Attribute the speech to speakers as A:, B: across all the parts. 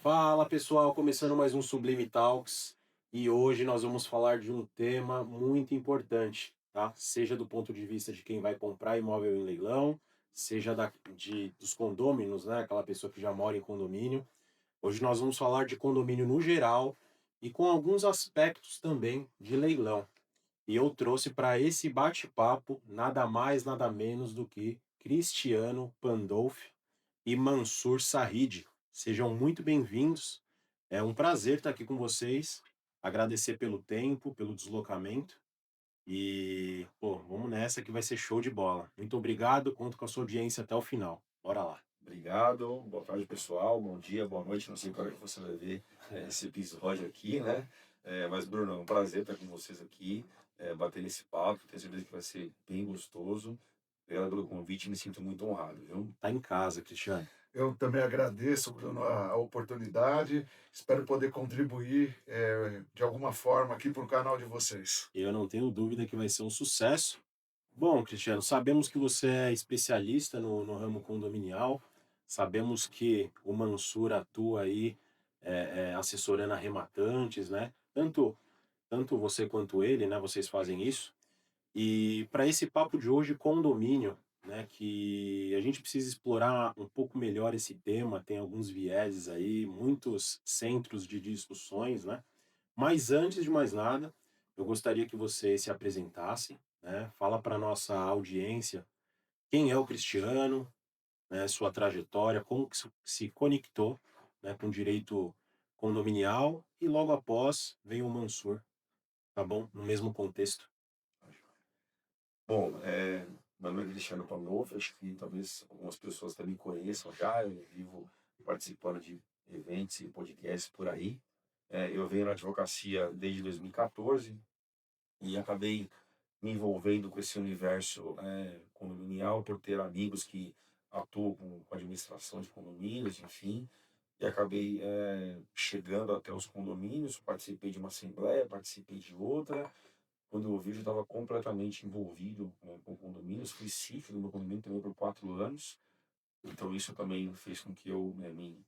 A: Fala pessoal, começando mais um Sublime Talks e hoje nós vamos falar de um tema muito importante, tá? Seja do ponto de vista de quem vai comprar imóvel em leilão, seja dos condôminos, né? Aquela pessoa que já mora em condomínio. Hoje nós vamos falar de condomínio no geral e com alguns aspectos também de leilão. E eu trouxe para esse bate-papo nada mais, nada menos do que Cristiano Pandolfi e Mansur Sarride. Sejam muito bem-vindos. É um prazer estar aqui com vocês. Agradecer pelo tempo, pelo deslocamento. E, pô, vamos nessa que vai ser show de bola. Muito obrigado, conto com a sua audiência até o final. Bora lá.
B: Obrigado, boa tarde pessoal, bom dia, boa noite, não sei qual é que você vai ver esse episódio aqui, né? Mas Bruno, é um prazer estar com vocês aqui, bater nesse papo, tenho certeza que vai ser bem gostoso. Obrigado pelo convite, me sinto muito honrado, viu?
A: Tá em casa, Cristiano.
C: Eu também agradeço, Bruno, a oportunidade. Espero poder contribuir de alguma forma aqui para o canal de vocês.
A: Eu não tenho dúvida que vai ser um sucesso. Bom, Cristiano, sabemos que você é especialista no ramo condominial, sabemos que o Mansur atua aí assessorando arrematantes, né? Tanto você quanto ele, né? Vocês fazem isso. E para esse papo de hoje, condomínio, né? Que a gente precisa explorar um pouco melhor esse tema, tem alguns vieses aí, muitos centros de discussões, né? Mas antes de mais nada, eu gostaria que você se apresentasse, né? Fala para nossa audiência quem é o Cristiano, né? Sua trajetória, como que se conectou, né? Com o direito condominial e logo após veio o Mansur, tá bom? No mesmo contexto.
B: Bom, meu nome é Cristiano Panolfi, acho que talvez algumas pessoas também conheçam já, eu vivo participando de eventos e podcasts por aí. Eu venho na advocacia desde 2014 e acabei me envolvendo com esse universo condominial por ter amigos que atuam com administração de condomínios, enfim, e acabei chegando até os condomínios, participei de uma assembleia, participei de outra. Quando eu vi, eu estava completamente envolvido com condomínios, fui síndico do meu condomínio também por 4 anos, então isso também fez com que eu me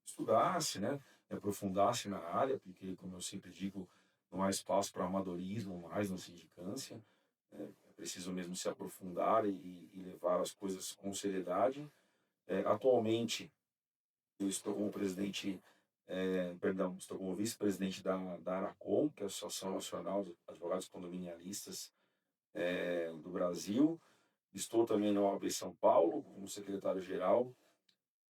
B: estudasse, né, me aprofundasse na área, porque, como eu sempre digo, não há espaço para amadorismo mais na sindicância, é preciso mesmo se aprofundar e levar as coisas com seriedade. Atualmente, eu estou como presidente, perdão, estou como vice-presidente da ANACOM, que é a Associação Nacional de Advogados Condominialistas do Brasil. Estou também na OAB São Paulo, como secretário-geral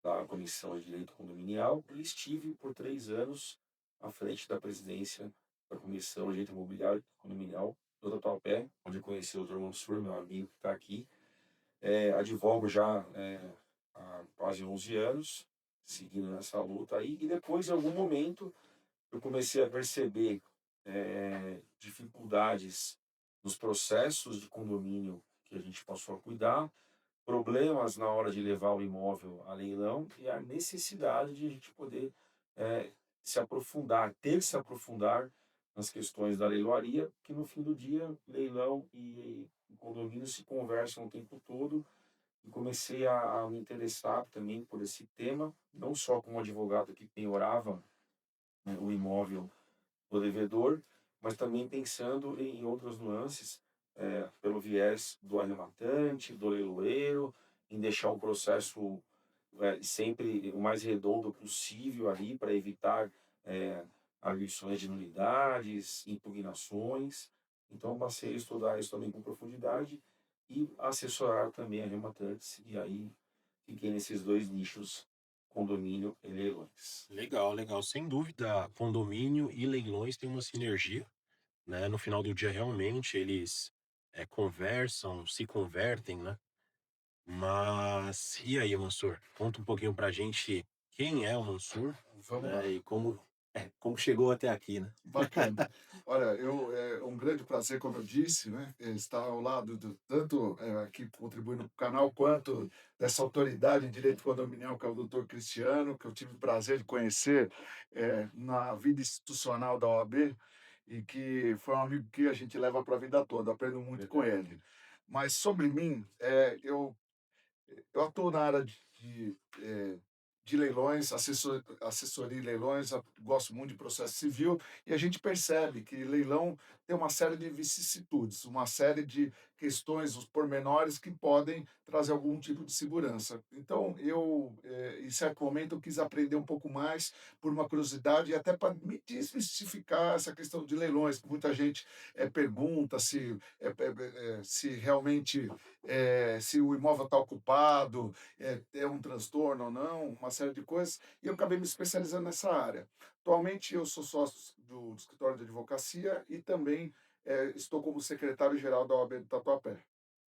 B: da Comissão de Direito Condominial, e estive por 3 anos à frente da presidência da Comissão de Direito Imobiliário e Condominial do Tatuapé, onde eu conheci o Dr. Mansur, meu amigo que está aqui. Advogo já há quase 11 anos, seguindo nessa luta aí, e depois, em algum momento, eu comecei a perceber dificuldades nos processos de condomínio que a gente passou a cuidar, problemas na hora de levar o imóvel a leilão e a necessidade de a gente poder se aprofundar, ter que se aprofundar nas questões da leiloaria, que no fim do dia, leilão e condomínio se conversam o tempo todo, e comecei a me interessar também por esse tema, não só como advogado que penhorava, né, o imóvel do devedor, mas também pensando em outras nuances, pelo viés do arrematante, do leiloeiro, em deixar o processo sempre o mais redondo possível ali para evitar arguições de nulidades, impugnações. Então, passei a estudar isso também com profundidade e assessorar também arrematantes, e aí fiquei nesses dois nichos, condomínio e leilões.
A: Legal, legal. Sem dúvida, condomínio e leilões têm uma sinergia, né? No final do dia, realmente, eles conversam, se convertem, né? Mas e aí, Mansur? Conta um pouquinho pra gente quem é o Mansur,
C: Vamos
A: né?
C: lá.
A: E como chegou até aqui, né?
C: Bacana. Olha, é um grande prazer, como eu disse, né, estar ao lado do tanto aqui contribuindo para o canal, quanto dessa autoridade em direito condominial, que é o doutor Cristiano, que eu tive o prazer de conhecer na vida institucional da OAB, e que foi um amigo que a gente leva para a vida toda, aprendo muito com
A: Verdade.
C: ele. Mas sobre mim, eu atuo na área de de leilões, assessoria em leilões, gosto muito de processo civil, e a gente percebe que leilão tem uma série de vicissitudes, uma série de questões, os pormenores que podem trazer algum tipo de segurança. Então, em certo momento, eu quis aprender um pouco mais por uma curiosidade e até para me desmistificar essa questão de leilões, que muita gente pergunta se realmente se o imóvel está ocupado, é um transtorno ou não, uma série de coisas, e eu acabei me especializando nessa área. Atualmente, eu sou sócio do escritório de advocacia e também estou como secretário-geral da OAB do Tatuapé.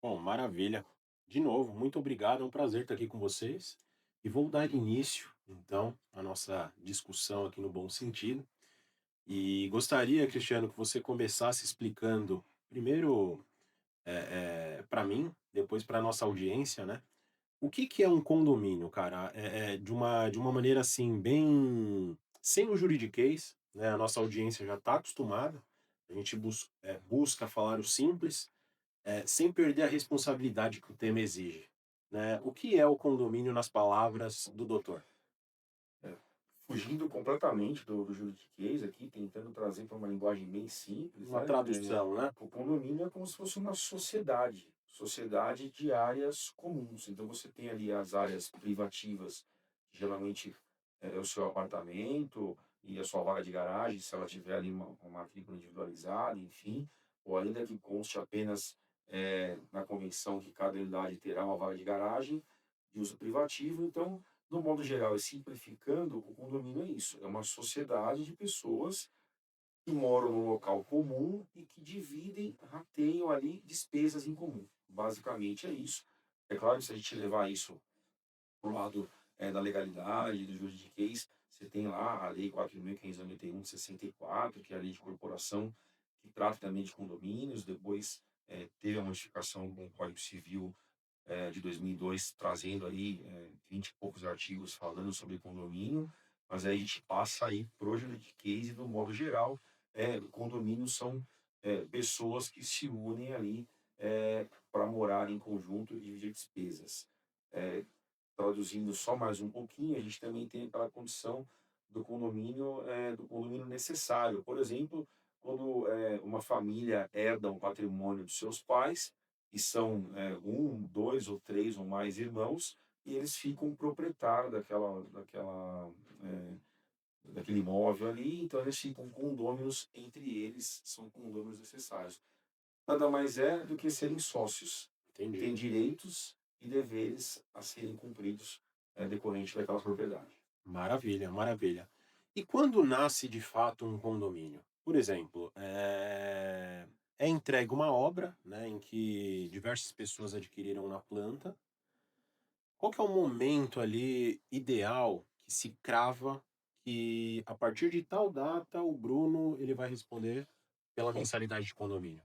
A: Bom, maravilha. De novo, muito obrigado, é um prazer estar aqui com vocês. E vou dar início, então, à nossa discussão aqui no bom sentido. E gostaria, Cristiano, que você começasse explicando, primeiro, para mim, depois para nossa audiência, né? O que que é um condomínio, cara? De uma maneira assim, bem sem o juridiquês, né? A nossa audiência já está acostumada. A gente busca falar o simples, sem perder a responsabilidade que o tema exige, né? O que é o condomínio nas palavras do doutor?
B: É, fugindo completamente do juridiquês aqui, tentando trazer para uma linguagem bem simples,
A: Uma
B: né?
A: tradução, né?
B: O condomínio é como se fosse uma sociedade de áreas comuns. Então você tem ali as áreas privativas, que geralmente é o seu apartamento e a sua vaga de garagem, se ela tiver ali uma matrícula individualizada, enfim, ou ainda que conste apenas na convenção que cada unidade terá uma vaga de garagem de uso privativo. Então, no modo geral e simplificando, o condomínio é isso, é uma sociedade de pessoas que moram num local comum e que dividem, rateiam ali despesas em comum. Basicamente é isso. É claro que se a gente levar isso para o lado da legalidade, do juridiquês, você tem lá a Lei 4.591 de 64, que é a lei de corporação, que trata também de condomínios. Depois teve a modificação do Código Civil de 2002, trazendo aí 20 e poucos artigos falando sobre condomínio, mas aí a gente passa aí pro juridiquês e, no modo geral, condomínios são pessoas que se unem ali para morar em conjunto e dividir despesas. É, traduzindo só mais um pouquinho, a gente também tem aquela condição do condomínio necessário. Por exemplo, quando uma família herda um patrimônio dos seus pais, e são um, dois ou três ou mais irmãos, e eles ficam proprietários daquele imóvel ali, então eles ficam condôminos entre eles, são condôminos necessários. Nada mais é do que serem sócios, que
A: Entendi.
B: têm direitos e deveres a serem cumpridos decorrente daquela propriedade.
A: Maravilha, maravilha. E quando nasce de fato um condomínio? Por exemplo, é entregue uma obra, né, em que diversas pessoas adquiriram na planta. Qual que é o momento ali ideal que se crava que a partir de tal data o Bruno ele vai responder pela
B: Bom,
A: mensalidade de condomínio?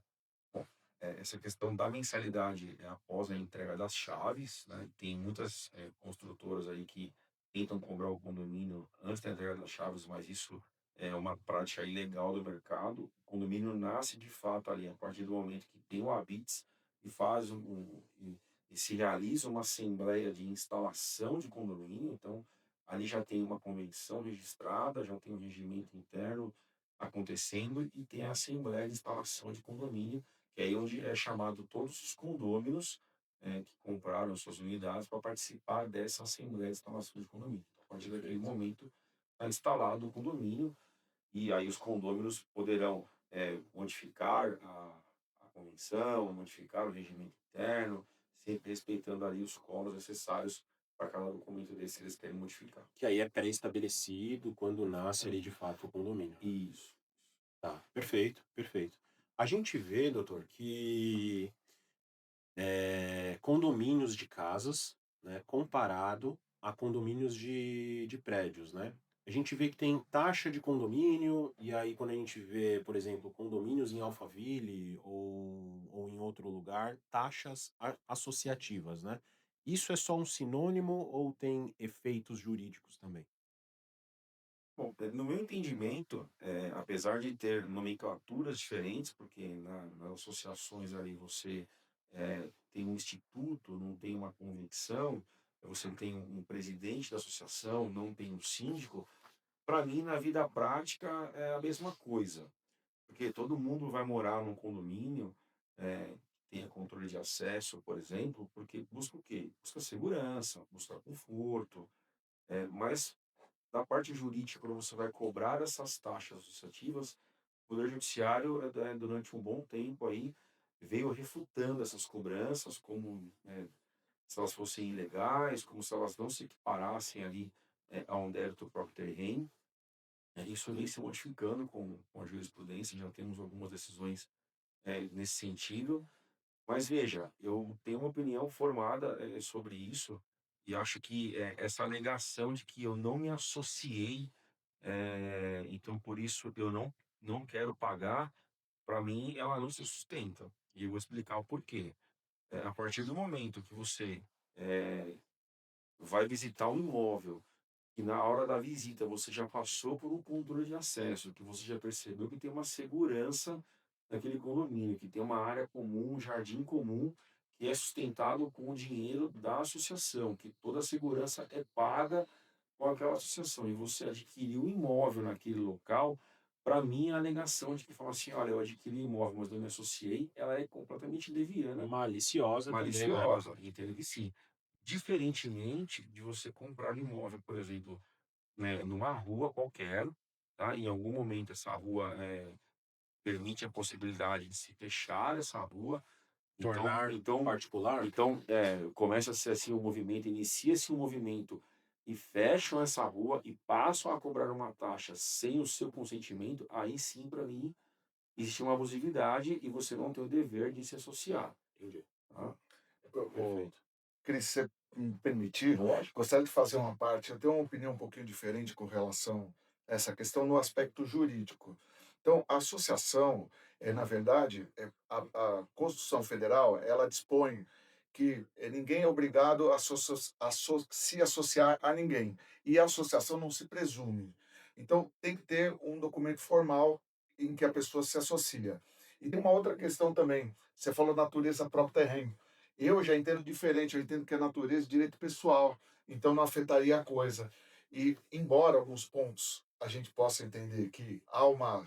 B: bom, essa questão da mensalidade é após a entrega das chaves, né? Tem muitas construtoras aí que tentam cobrar o condomínio antes da entrega das chaves, mas isso é uma prática ilegal do mercado. O condomínio nasce de fato ali a partir do momento que tem o habite e e se realiza uma assembleia de instalação de condomínio. Então ali já tem uma convenção registrada, já tem um regimento interno acontecendo e tem a assembleia de instalação de condomínio, que é aí onde é chamado todos os condôminos que compraram suas unidades para participar dessa assembleia de instalação de condomínio. Então, a partir daquele
A: Perfeito.
B: momento, está instalado o condomínio e aí os condôminos poderão modificar a convenção, modificar o regimento interno, sempre respeitando ali os colos necessários para cada documento desse que eles querem modificar.
A: Que aí é pré-estabelecido quando nasce ali de
B: Exatamente.
A: fato o condomínio.
B: Isso.
A: Tá, perfeito, perfeito. A gente vê, doutor, que condomínios de casas, né, comparado a condomínios de prédios, né? A gente vê que tem taxa de condomínio, e aí quando a gente vê, por exemplo, condomínios em Alphaville ou em outro lugar, taxas associativas, né? Isso é só um sinônimo ou tem efeitos jurídicos também?
B: Bom, no meu entendimento, apesar de ter nomenclaturas diferentes, porque nas associações ali você tem um instituto, não tem uma convenção, você não tem um presidente da associação, não tem um síndico, para mim, na vida prática, é a mesma coisa. Porque todo mundo vai morar num condomínio, tenha controle de acesso, por exemplo, porque busca o quê? Busca segurança, busca conforto, mas da parte jurídica, quando você vai cobrar essas taxas associativas, o Poder Judiciário, durante um bom tempo aí, veio refutando essas cobranças como se elas fossem ilegais, como se elas não se equiparassem ali a um débito próprio terreno. Isso vem se modificando com a jurisprudência, já temos algumas decisões nesse sentido. Mas veja, eu tenho uma opinião formada sobre isso e acho que essa alegação de que eu não me associei, então por isso eu não quero pagar, para mim ela não se sustenta. E eu vou explicar o porquê. A partir do momento que você eh, vai visitar um imóvel, que na hora da visita você já passou por um controle de acesso, que você já percebeu que tem uma segurança naquele condomínio, que tem uma área comum, um jardim comum, que é sustentado com o dinheiro da associação, que toda a segurança é paga com aquela associação, e você adquiriu um imóvel naquele local. Para mim, a alegação de que fala assim, olha, eu adquiri um imóvel, mas não me associei, ela é completamente leviana,
A: Maliciosa também, né?
B: maliciosa, entendo que sim. Diferentemente de você comprar um imóvel, por exemplo, né, numa rua qualquer, tá? Em algum momento essa rua permite a possibilidade de se fechar essa rua, então,
A: Tornar
B: então,
A: particular?
B: então começa a ser assim um movimento, inicia-se um movimento e fecham essa rua e passam a cobrar uma taxa sem o seu consentimento, aí sim, para mim, existe uma abusividade e você não tem o dever de se associar,
A: Entendi.
B: tá?
C: Ô,
A: Perfeito.
C: Cris, se você me permitir,
B: Lógico.
C: gostaria de fazer uma parte. Eu tenho uma opinião um pouquinho diferente com relação a essa questão no aspecto jurídico. Então, a associação, na verdade, a Constituição Federal, ela dispõe que ninguém é obrigado se associar a ninguém. E a associação não se presume. Então, tem que ter um documento formal em que a pessoa se associa. E tem uma outra questão também. Você falou natureza próprio terreno. Eu já entendo diferente, eu entendo que é natureza e direito pessoal, então não afetaria a coisa. E, embora alguns pontos a gente possa entender que há uma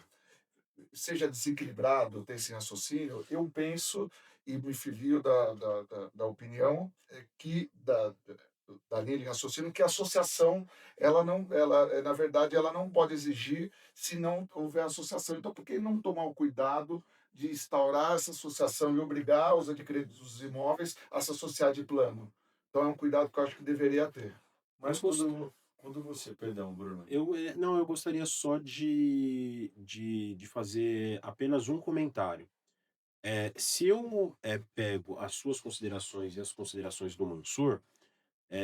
C: seja desequilibrado ter esse raciocínio, eu penso e me filio da opinião que da linha de raciocínio que a associação ela não ela na verdade ela não pode exigir se não houver associação. Então por que não tomar o cuidado de instaurar essa associação e obrigar os adquirentes dos imóveis a se associar de plano? Então é um cuidado que eu acho que deveria ter.
A: Eu
B: Mas
A: gost
B: quando você, perdão, Bruno,
A: não, eu gostaria só de fazer apenas um comentário. Se eu, pego as suas considerações e as considerações do Mansur,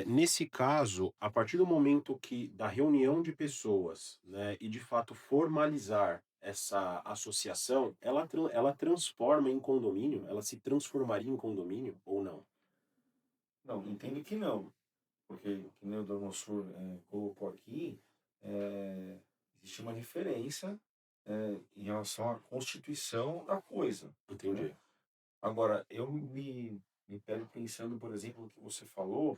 A: nesse caso, a partir do momento que da reunião de pessoas, né, e de fato formalizar essa associação, ela transforma em condomínio? Ela se transformaria em condomínio ou não?
B: não, entendo que não. Porque, que nem o Donosur colocou aqui, existe uma diferença em relação à constituição da coisa, né?
A: Entendi.
B: Agora, me pego pensando, por exemplo, no que você falou,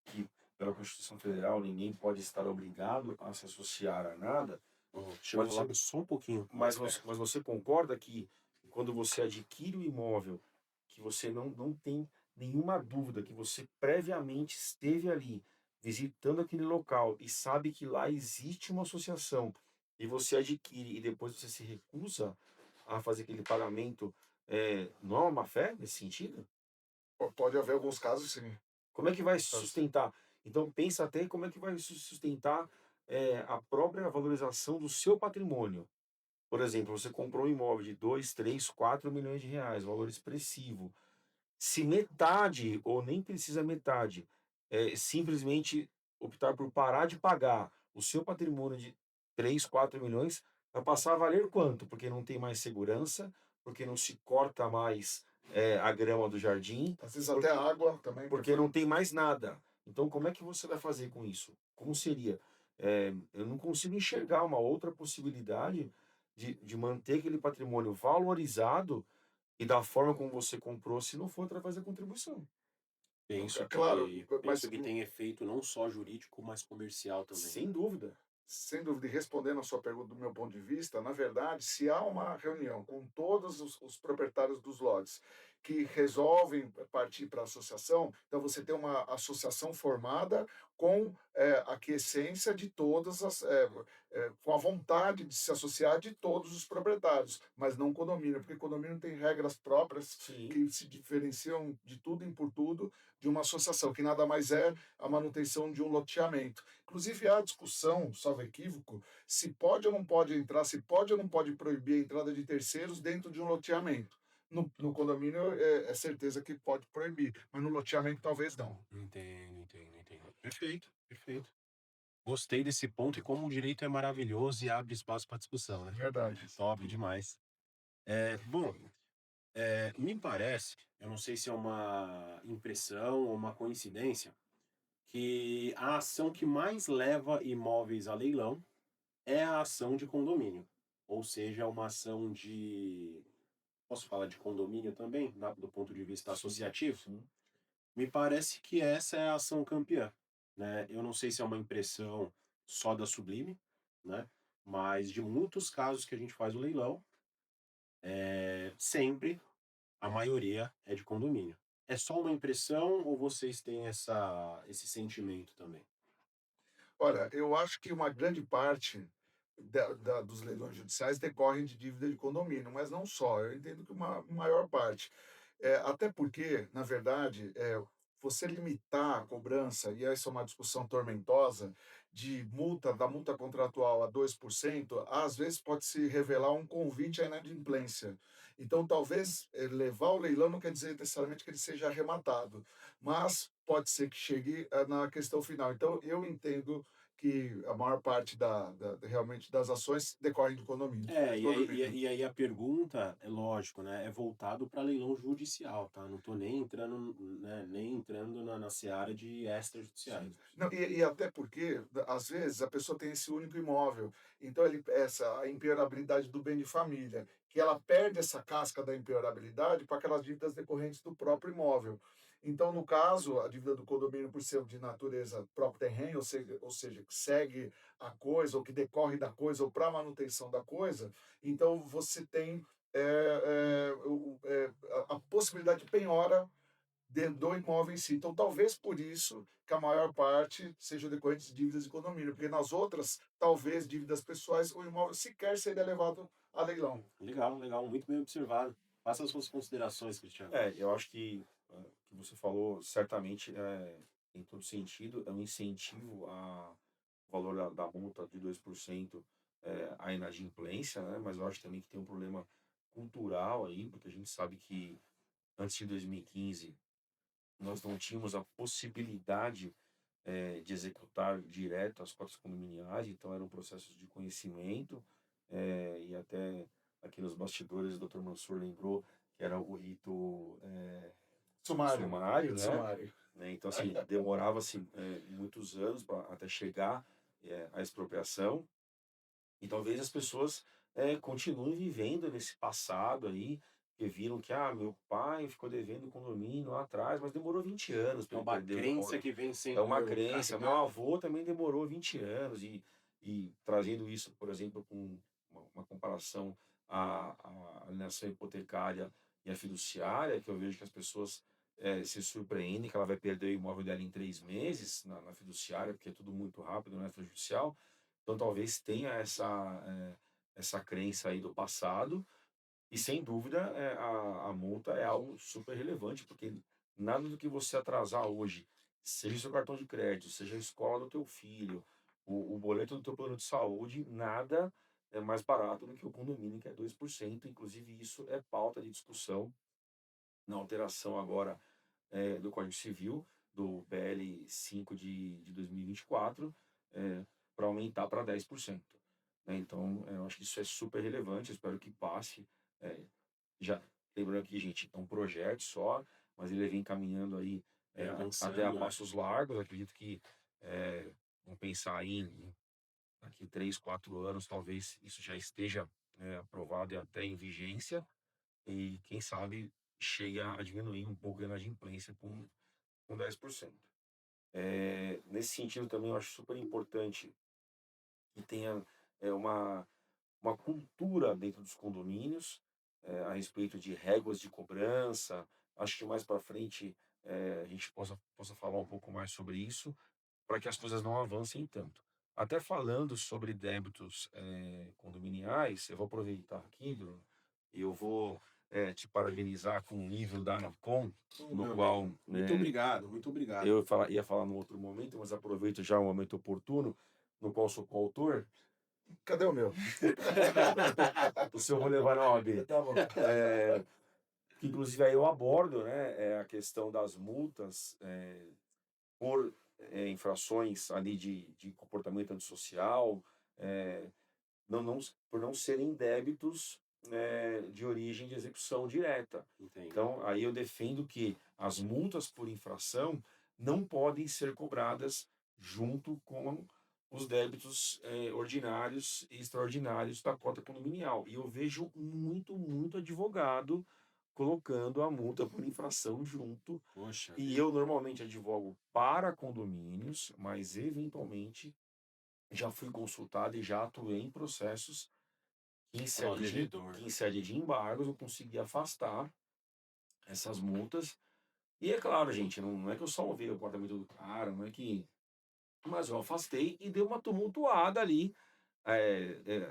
B: que pela Constituição Federal ninguém pode estar obrigado a se associar a nada,
A: Deixa eu
B: mas
A: falar
B: você,
A: só um pouquinho mais
B: mas
A: perto.
B: você concorda que quando você adquire o imóvel, que você não tem nenhuma dúvida, que você previamente esteve ali visitando aquele local e sabe que lá existe uma associação e você adquire e depois você se recusa a fazer aquele pagamento, não é uma má-fé nesse sentido?
C: Pode haver alguns casos, sim.
B: Como é que vai se sustentar? Então pensa até como é que vai se sustentar a própria valorização do seu patrimônio. Por exemplo, você comprou um imóvel de 2, 3, 4 milhões de reais, valor expressivo. Se metade, ou nem precisa metade, simplesmente optar por parar de pagar o seu patrimônio de 3, 4 milhões, vai passar a valer quanto? Porque não tem mais segurança, porque não se corta mais a grama do jardim,
C: Às vezes até a
B: porque,
C: água também, que
B: porque
C: foi.
B: não tem mais nada. Então, como é que você vai fazer com isso? Como seria? Eu não consigo enxergar uma outra possibilidade de manter aquele patrimônio valorizado e da forma como você comprou, se não for através da contribuição.
A: Penso
C: É claro,
A: que
C: mas
A: penso que tem efeito não só jurídico, mas comercial também.
B: Sem dúvida.
C: sem dúvida, e respondendo a sua pergunta do meu ponto de vista, na verdade, se há uma reunião com todos os proprietários dos lotes que resolvem partir para a associação, então você tem uma associação formada com a aquiescência de todas com a vontade de se associar de todos os proprietários, mas não condomínio, porque condomínio tem regras próprias
B: Sim.
C: que se diferenciam de tudo e por tudo de uma associação, que nada mais é a manutenção de um loteamento. Inclusive, há discussão, salvo equívoco, se pode ou não pode entrar, se pode ou não pode proibir a entrada de terceiros dentro de um loteamento. No condomínio é certeza que pode proibir, mas no loteamento talvez não.
A: Entendo, entendo, entendo. Perfeito, perfeito. Gostei desse ponto e como o direito é maravilhoso e abre espaço para discussão, né?
C: Verdade.
A: Top demais. Bom, me parece, eu não sei se é uma impressão ou uma coincidência, que a ação que mais leva imóveis a leilão é a ação de condomínio. Ou seja, uma ação de. Posso falar de condomínio também, do ponto de vista
B: Sim,
A: associativo?
B: sim.
A: Me parece que essa é a ação campeã, né? Eu não sei se é uma impressão só da Sublime, né? Mas de muitos casos que a gente faz o leilão, sempre a maioria é de condomínio. É só uma impressão ou vocês têm esse sentimento também?
C: Olha, eu acho que uma grande parte dos leilões judiciais decorrem de dívida de condomínio, mas não só. Eu entendo que uma maior parte. Até porque, na verdade, você limitar a cobrança, e essa é uma discussão tormentosa, de multa, da multa contratual a 2%, às vezes pode se revelar um convite à inadimplência. Então, talvez levar o leilão não quer dizer necessariamente que ele seja arrematado, mas pode ser que chegue na questão final. Então, eu entendo que a maior parte realmente das ações decorrem do condomínio. Condomínio.
A: E aí a pergunta, é lógico, né, é voltado para leilão judicial, tá? Não tô nem entrando, né, nem entrando na seara de
B: Sim,
A: extrajudiciais.
C: Não, e até porque, às vezes, a pessoa tem esse único imóvel, então essa a impenhorabilidade do bem de família, que ela perde essa casca da impenhorabilidade para aquelas dívidas decorrentes do próprio imóvel. Então, no caso, a dívida do condomínio, por ser de natureza próprio terreno, ou seja, que segue a coisa, ou que decorre da coisa, ou para a manutenção da coisa, então você tem a possibilidade de penhora do imóvel em si. Então, talvez por isso que a maior parte seja decorrente de dívidas de condomínio, porque nas outras, talvez dívidas pessoais, o imóvel sequer seria levado a leilão.
A: Legal, legal, muito bem observado. Faça as suas considerações, Cristiano.
B: Eu acho que o que você falou certamente tem todo sentido, é um incentivo a o valor da multa de 2% à inadimplência, né? Mas eu acho também que tem um problema cultural aí, porque a gente sabe que antes de 2015 nós não tínhamos a possibilidade de executar direto as cotas condominiais, então eram processos de conhecimento, e até aqui nos bastidores o doutor Mansur lembrou que era o rito
C: Sumário.
B: sumário, né?
C: Sumário.
B: Então, assim, demorava-se muitos anos até chegar à expropriação, e talvez as pessoas continuem vivendo nesse passado aí, que viram que, meu pai ficou devendo condomínio lá atrás, mas demorou 20 anos
A: É
B: para ele
A: uma
B: perder o
A: crença
B: imóvel.
A: que vem
B: É uma
A: sendo
B: crença. Meu
A: carregada.
B: avô também demorou 20 anos, e trazendo isso, por exemplo, com uma comparação à alienação hipotecária e à fiduciária, que eu vejo que as pessoas se surpreendem que ela vai perder o imóvel dela em 3 meses na fiduciária, porque é tudo muito rápido na extrajudicial. Então, talvez tenha essa crença aí do passado, e sem dúvida a multa é algo super relevante, porque nada do que você atrasar hoje, seja o seu cartão de crédito, seja a escola do teu filho, o boleto do teu plano de saúde, nada é mais barato do que o condomínio, que é 2%. Inclusive, isso é pauta de discussão na alteração agora do Código Civil, do PL 5 de 2024, para aumentar para 10%. Né? Então, eu acho que isso é super relevante, eu espero que passe. eh, já lembrando aqui, gente, é um projeto só, mas ele vem caminhando aí
A: Vem
B: até a
A: avançando, né?
B: passos largos. Acredito que vamos pensar aí daqui 3, 4 anos, talvez isso já esteja aprovado e até em vigência, e quem sabe chega a diminuir um pouco a inadimplência com 10%. Nesse sentido também eu acho super importante que tenha uma cultura dentro dos condomínios, a respeito de réguas de cobrança. Acho que mais para frente a gente possa falar um pouco mais sobre isso, para que as coisas não avancem tanto. Até falando sobre débitos condominiais, eu vou aproveitar aqui, Bruno, e eu vou te parabenizar com o livro da Anacom,
A: Ô,
B: no
A: meu amigo,
B: qual
A: muito obrigado, muito obrigado.
B: ia falar no outro momento, mas aproveito já o momento oportuno, no qual sou coautor.
C: Cadê o meu?
B: O seu eu vou levar na OAB.
C: Tá bom.
B: Que inclusive aí eu abordo, né, a questão das multas por infrações ali de comportamento antissocial, eh, por não serem débitos de origem de execução direta.
A: Entendo.
B: Então, aí eu defendo que as multas por infração não podem ser cobradas junto com os débitos ordinários e extraordinários da cota condominial. E eu vejo muito advogado colocando a multa por infração junto.
A: Poxa
B: E
A: vida.
B: eu normalmente advogo para condomínios, mas eventualmente já fui consultado e já atuei em processos
A: Pró devedor.
B: que em sede de embargos eu consegui afastar essas multas. E é claro, gente, não é que eu salvei o apartamento do cara, não é que. Mas eu afastei e dei uma tumultuada ali,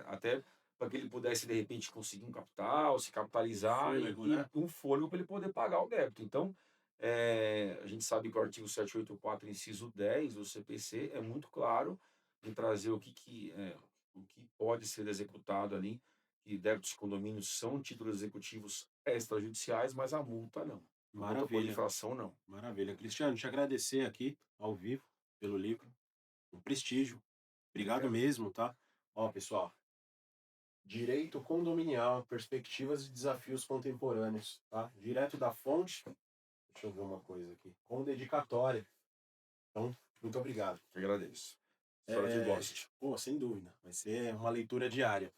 B: até para que ele pudesse, de repente, conseguir um capital, se
A: Um
B: capitalizar
A: fôlego,
B: e
A: né?
B: um fôlego para ele poder pagar o débito. Então, a gente sabe que o artigo 784, inciso 10 do CPC é muito claro em trazer o que pode ser executado ali, que débitos de condomínios são títulos executivos extrajudiciais, mas a multa não. A multa por
A: Maravilha,
B: infração não.
A: maravilha. Cristiano, te agradecer aqui, ao vivo, pelo livro. Um prestígio. Obrigado
C: Obrigado.
A: mesmo, tá? Ó, pessoal, Direito Condominial, Perspectivas e Desafios Contemporâneos, tá? Direto da fonte. Deixa eu ver uma coisa aqui. Com dedicatória. Então, muito obrigado.
B: Eu agradeço. Espero que goste.
A: Pô, sem dúvida. Vai ser uma leitura diária.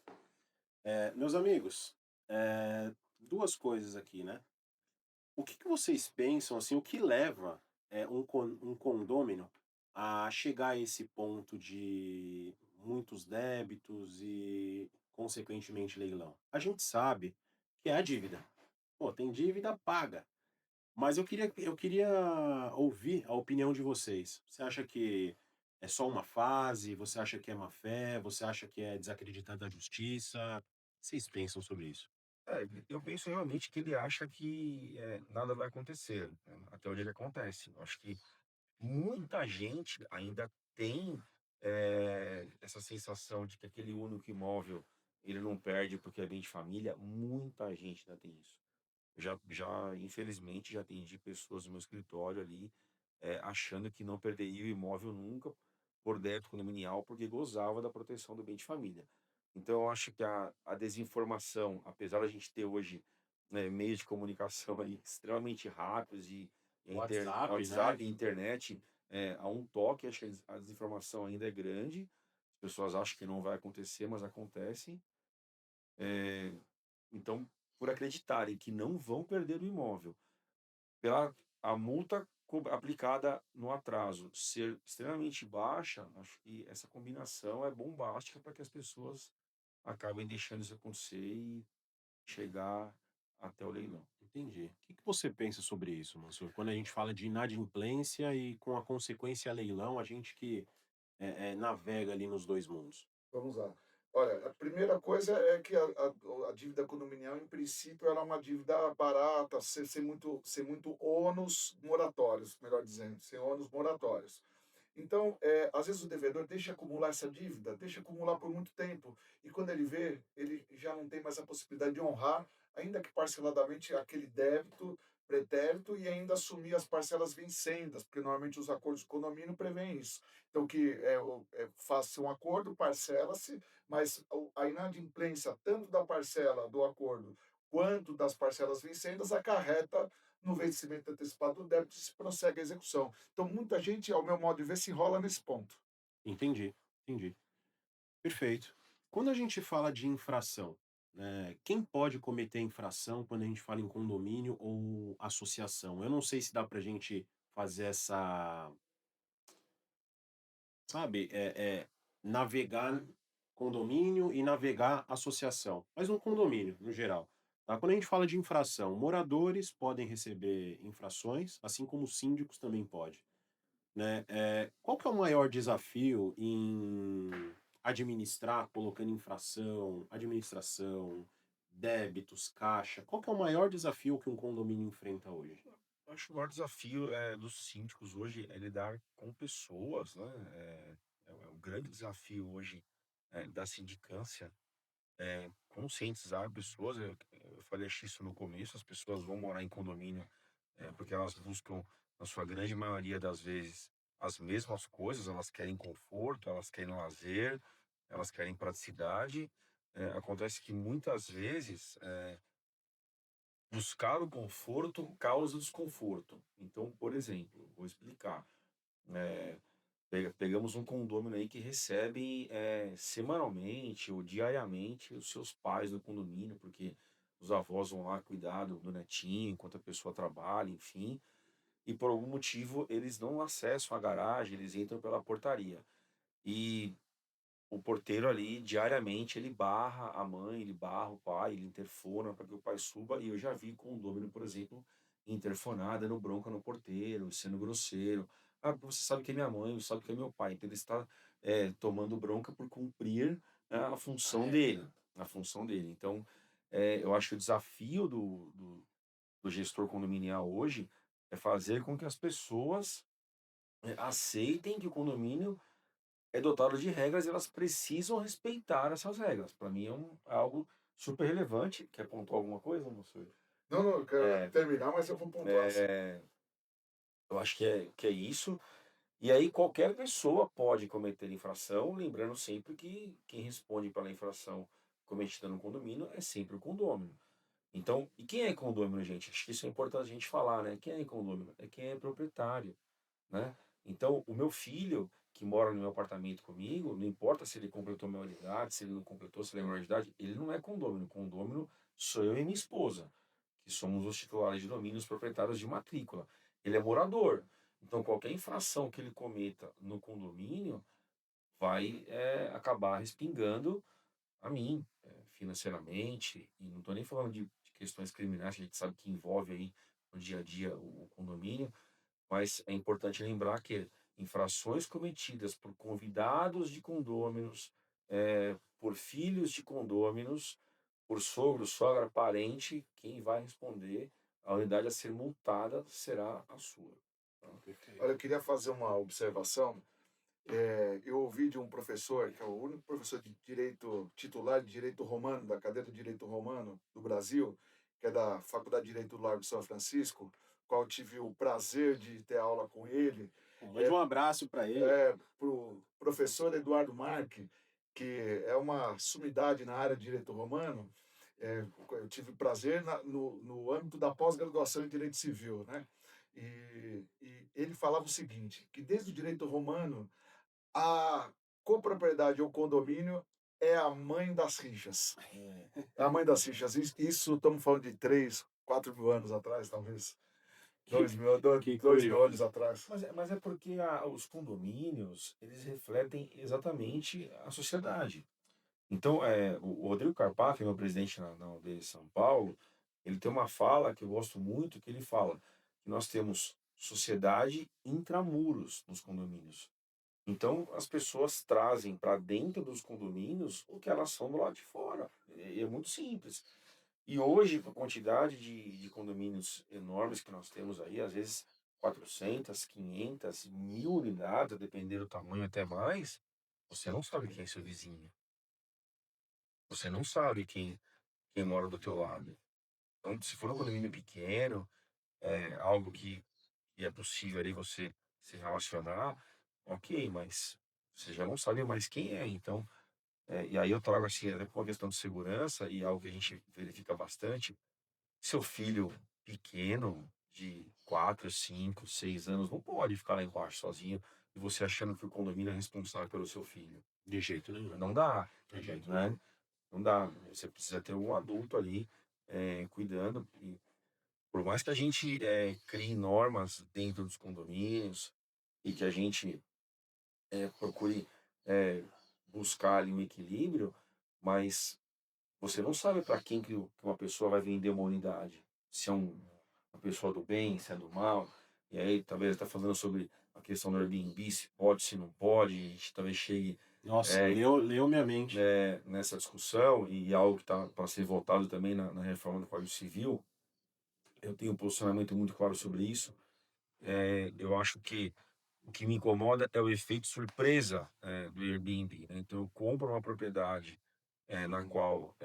A: Meus amigos, duas coisas aqui, né? O que que vocês pensam, assim, o que leva um condômino a chegar a esse ponto de muitos débitos e, consequentemente, leilão? A gente sabe que é a dívida. Pô, tem dívida, paga. Mas eu queria ouvir a opinião de vocês. Você acha que é só uma fase? Você acha que é má fé? Você acha que é desacreditar da justiça? O que vocês pensam sobre isso?
B: Eu penso realmente que ele acha que nada vai acontecer, né, até o dia que acontece. Eu acho que muita gente ainda tem essa sensação de que aquele único imóvel ele não perde porque é bem de família. Muita gente ainda tem isso. Infelizmente, já atendi pessoas no meu escritório ali achando que não perderia o imóvel nunca por débito condominial porque gozava da proteção do bem de família. Então, eu acho que a desinformação, apesar da gente ter hoje meios de comunicação aí extremamente rápidos e
A: WhatsApp, né?
B: WhatsApp e internet, a um toque, acho que a desinformação ainda é grande. As pessoas acham que não vai acontecer, mas acontece. Então, por acreditarem que não vão perder o imóvel, pela a multa aplicada no atraso ser extremamente baixa, acho que essa combinação é bombástica para que as pessoas acabem deixando isso acontecer e chegar até o leilão.
A: Entendi. O que que você pensa sobre isso, Mansur? Quando a gente fala de inadimplência e com a consequência leilão, a gente que navega ali nos dois mundos.
C: Vamos lá. Olha, a primeira coisa é que a dívida condominial, em princípio, ela é uma dívida barata, ser muito ônus moratórios, melhor dizendo, ser ônus moratórios. Então, às vezes o devedor deixa acumular essa dívida, deixa acumular por muito tempo, e quando ele vê, ele já não tem mais a possibilidade de honrar, ainda que parceladamente, aquele débito pretérito e ainda assumir as parcelas vincendas, porque normalmente os acordos de condomínio prevêem isso. Então, que faça um acordo, parcela-se, mas a inadimplência tanto da parcela do acordo quanto das parcelas vincendas acarreta no vencimento antecipado do débito e se prossegue a execução. Então, muita gente, ao meu modo de ver, se enrola nesse ponto.
A: Entendi, entendi. Perfeito. Quando a gente fala de infração, né, quem pode cometer infração quando a gente fala em condomínio ou associação? Eu não sei se dá pra gente fazer essa, sabe, navegar condomínio e navegar associação, mas um condomínio no geral, tá? Quando a gente fala de infração, moradores podem receber infrações, assim como os síndicos também podem, né? Qual que é o maior desafio em administrar, colocando infração, administração, débitos, caixa? Qual que é o maior desafio que um condomínio enfrenta hoje?
B: Eu acho que o maior desafio dos síndicos hoje é lidar com pessoas, né? É o grande desafio hoje da sindicância, conscientizar pessoas. Eu falei isso no começo, as pessoas vão morar em condomínio porque elas buscam, na sua grande maioria das vezes, as mesmas coisas, elas querem conforto, elas querem lazer, elas querem praticidade. Acontece que muitas vezes buscar o conforto causa desconforto. Então, por exemplo, vou explicar. É, pegamos um condomínio aí que recebe semanalmente ou diariamente os seus pais no condomínio, porque os avós vão lá cuidar do netinho enquanto a pessoa trabalha, enfim, e por algum motivo eles não acessam a garagem, eles entram pela portaria. E o porteiro ali, diariamente, ele barra a mãe, ele barra o pai, ele interfona para que o pai suba. E eu já vi condomínio, por exemplo, interfonar, dando bronca no porteiro, sendo grosseiro. Ah, porque você sabe que é minha mãe, você sabe que é meu pai. Então ele está tomando bronca por cumprir a função dele. A função dele. Então, eu acho que o desafio do gestor condominial hoje é fazer com que as pessoas aceitem que o condomínio é dotado de regras e elas precisam respeitar essas regras. Para mim é algo super relevante. Quer pontuar alguma coisa, moço?
C: Não, não, eu quero
B: É,
C: terminar, mas eu vou pontuar assim.
B: eu acho que é isso. E aí qualquer pessoa pode cometer infração, lembrando sempre que quem responde pela infração cometida no condomínio é sempre o condômino. Então, e quem é condômino, gente? Acho que isso é importante a gente falar, né? Quem é condômino? É quem é proprietário, né? Então, o meu filho, que mora no meu apartamento comigo, não importa se ele completou maioridade, se ele não completou, se ele é maior de idade, ele não é condômino. Condômino sou eu e minha esposa, que somos os titulares de domínio, os proprietários de matrícula. Ele é morador. Então, qualquer infração que ele cometa no condomínio vai acabar respingando a mim, financeiramente. E não estou nem falando de questões criminais, que a gente sabe que envolve aí no dia a dia o condomínio, mas é importante lembrar que infrações cometidas por convidados de condôminos, por filhos de condôminos, por sogro, sogra, parente, quem vai responder, a unidade a ser multada será a sua. Tá?
C: Olha,
A: Perfeito.
C: eu queria fazer uma observação. Eu ouvi de um professor, que é o único professor de direito titular de direito romano, da cadeira de direito romano do Brasil, que é da Faculdade de Direito do Largo de São Francisco, qual tive o prazer de ter aula com ele,
A: Bom, mande um abraço para ele.
C: para o professor Eduardo Marque, que é uma sumidade na área de direito romano. Eu tive prazer no âmbito da pós-graduação em direito civil, né? E ele falava o seguinte, que desde o direito romano a copropriedade ou condomínio é a mãe das rixas. É a mãe das rixas. Isso estamos falando de 3, 4 mil anos atrás, talvez.
A: Que, que
C: 2 mil anos
A: curioso.
C: atrás.
B: Mas é porque os condomínios, eles refletem exatamente a sociedade. Então, o Rodrigo Carpaf, meu presidente na UD de São Paulo, ele tem uma fala que eu gosto muito, que ele fala que nós temos sociedade intramuros nos condomínios. Então, as pessoas trazem para dentro dos condomínios o que elas são do lado de fora. É muito simples. E hoje, com a quantidade de condomínios enormes que nós temos aí, às vezes 400, 500, 1000 unidades, a depender do tamanho até mais, você não sabe quem é seu vizinho. Você não sabe quem mora do teu lado. Então, se for um condomínio pequeno, algo que é possível ali você se relacionar, ok, mas você já não sabe mais quem é. Então, e aí eu trago assim, até por uma questão de segurança e algo que a gente verifica bastante, seu filho pequeno, de 4, 5, 6 anos, não pode ficar lá embaixo sozinho e você achando que o condomínio é responsável pelo seu filho.
A: De jeito nenhum.
B: Não dá,
A: De jeito nenhum.
B: né? Não dá. Você precisa ter um adulto ali cuidando. Por mais que a gente crie normas dentro dos condomínios e que a gente procure eh, buscar ali um equilíbrio, mas você não sabe para quem que uma pessoa vai vender uma unidade. Se é uma pessoa do bem, se é do mal. E aí talvez está falando sobre a questão do Airbnb, se pode, se não pode. A gente talvez chegue
A: Nossa,
B: eh,
A: leu minha mente.
B: nessa discussão e algo que está para ser votado também na reforma do Código Civil. Eu tenho um posicionamento muito claro sobre isso. Eu acho que o que me incomoda é o efeito surpresa do Airbnb, né? Então eu compro uma propriedade na qual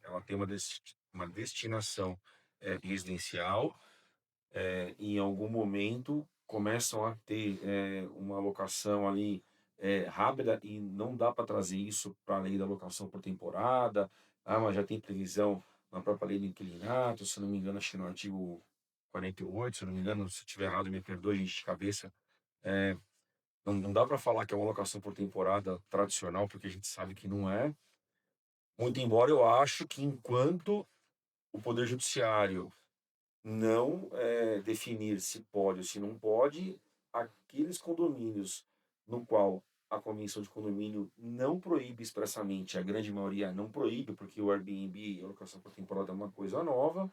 B: ela tem uma destinação residencial, e em algum momento começam a ter uma locação ali rápida e não dá para trazer isso para a lei da locação por temporada. Ah, mas já tem previsão na própria lei do inquilinato, se não me engano, acho que no artigo 48, se não me engano, se eu estiver errado, me perdoe, gente, de cabeça. É, não dá para falar que é uma locação por temporada tradicional, porque a gente sabe que não é. Muito embora eu acho que enquanto o Poder Judiciário não definir se pode ou se não pode, aqueles condomínios no qual a convenção de condomínio não proíbe expressamente, a grande maioria não proíbe, porque o Airbnb, a locação por temporada é uma coisa nova,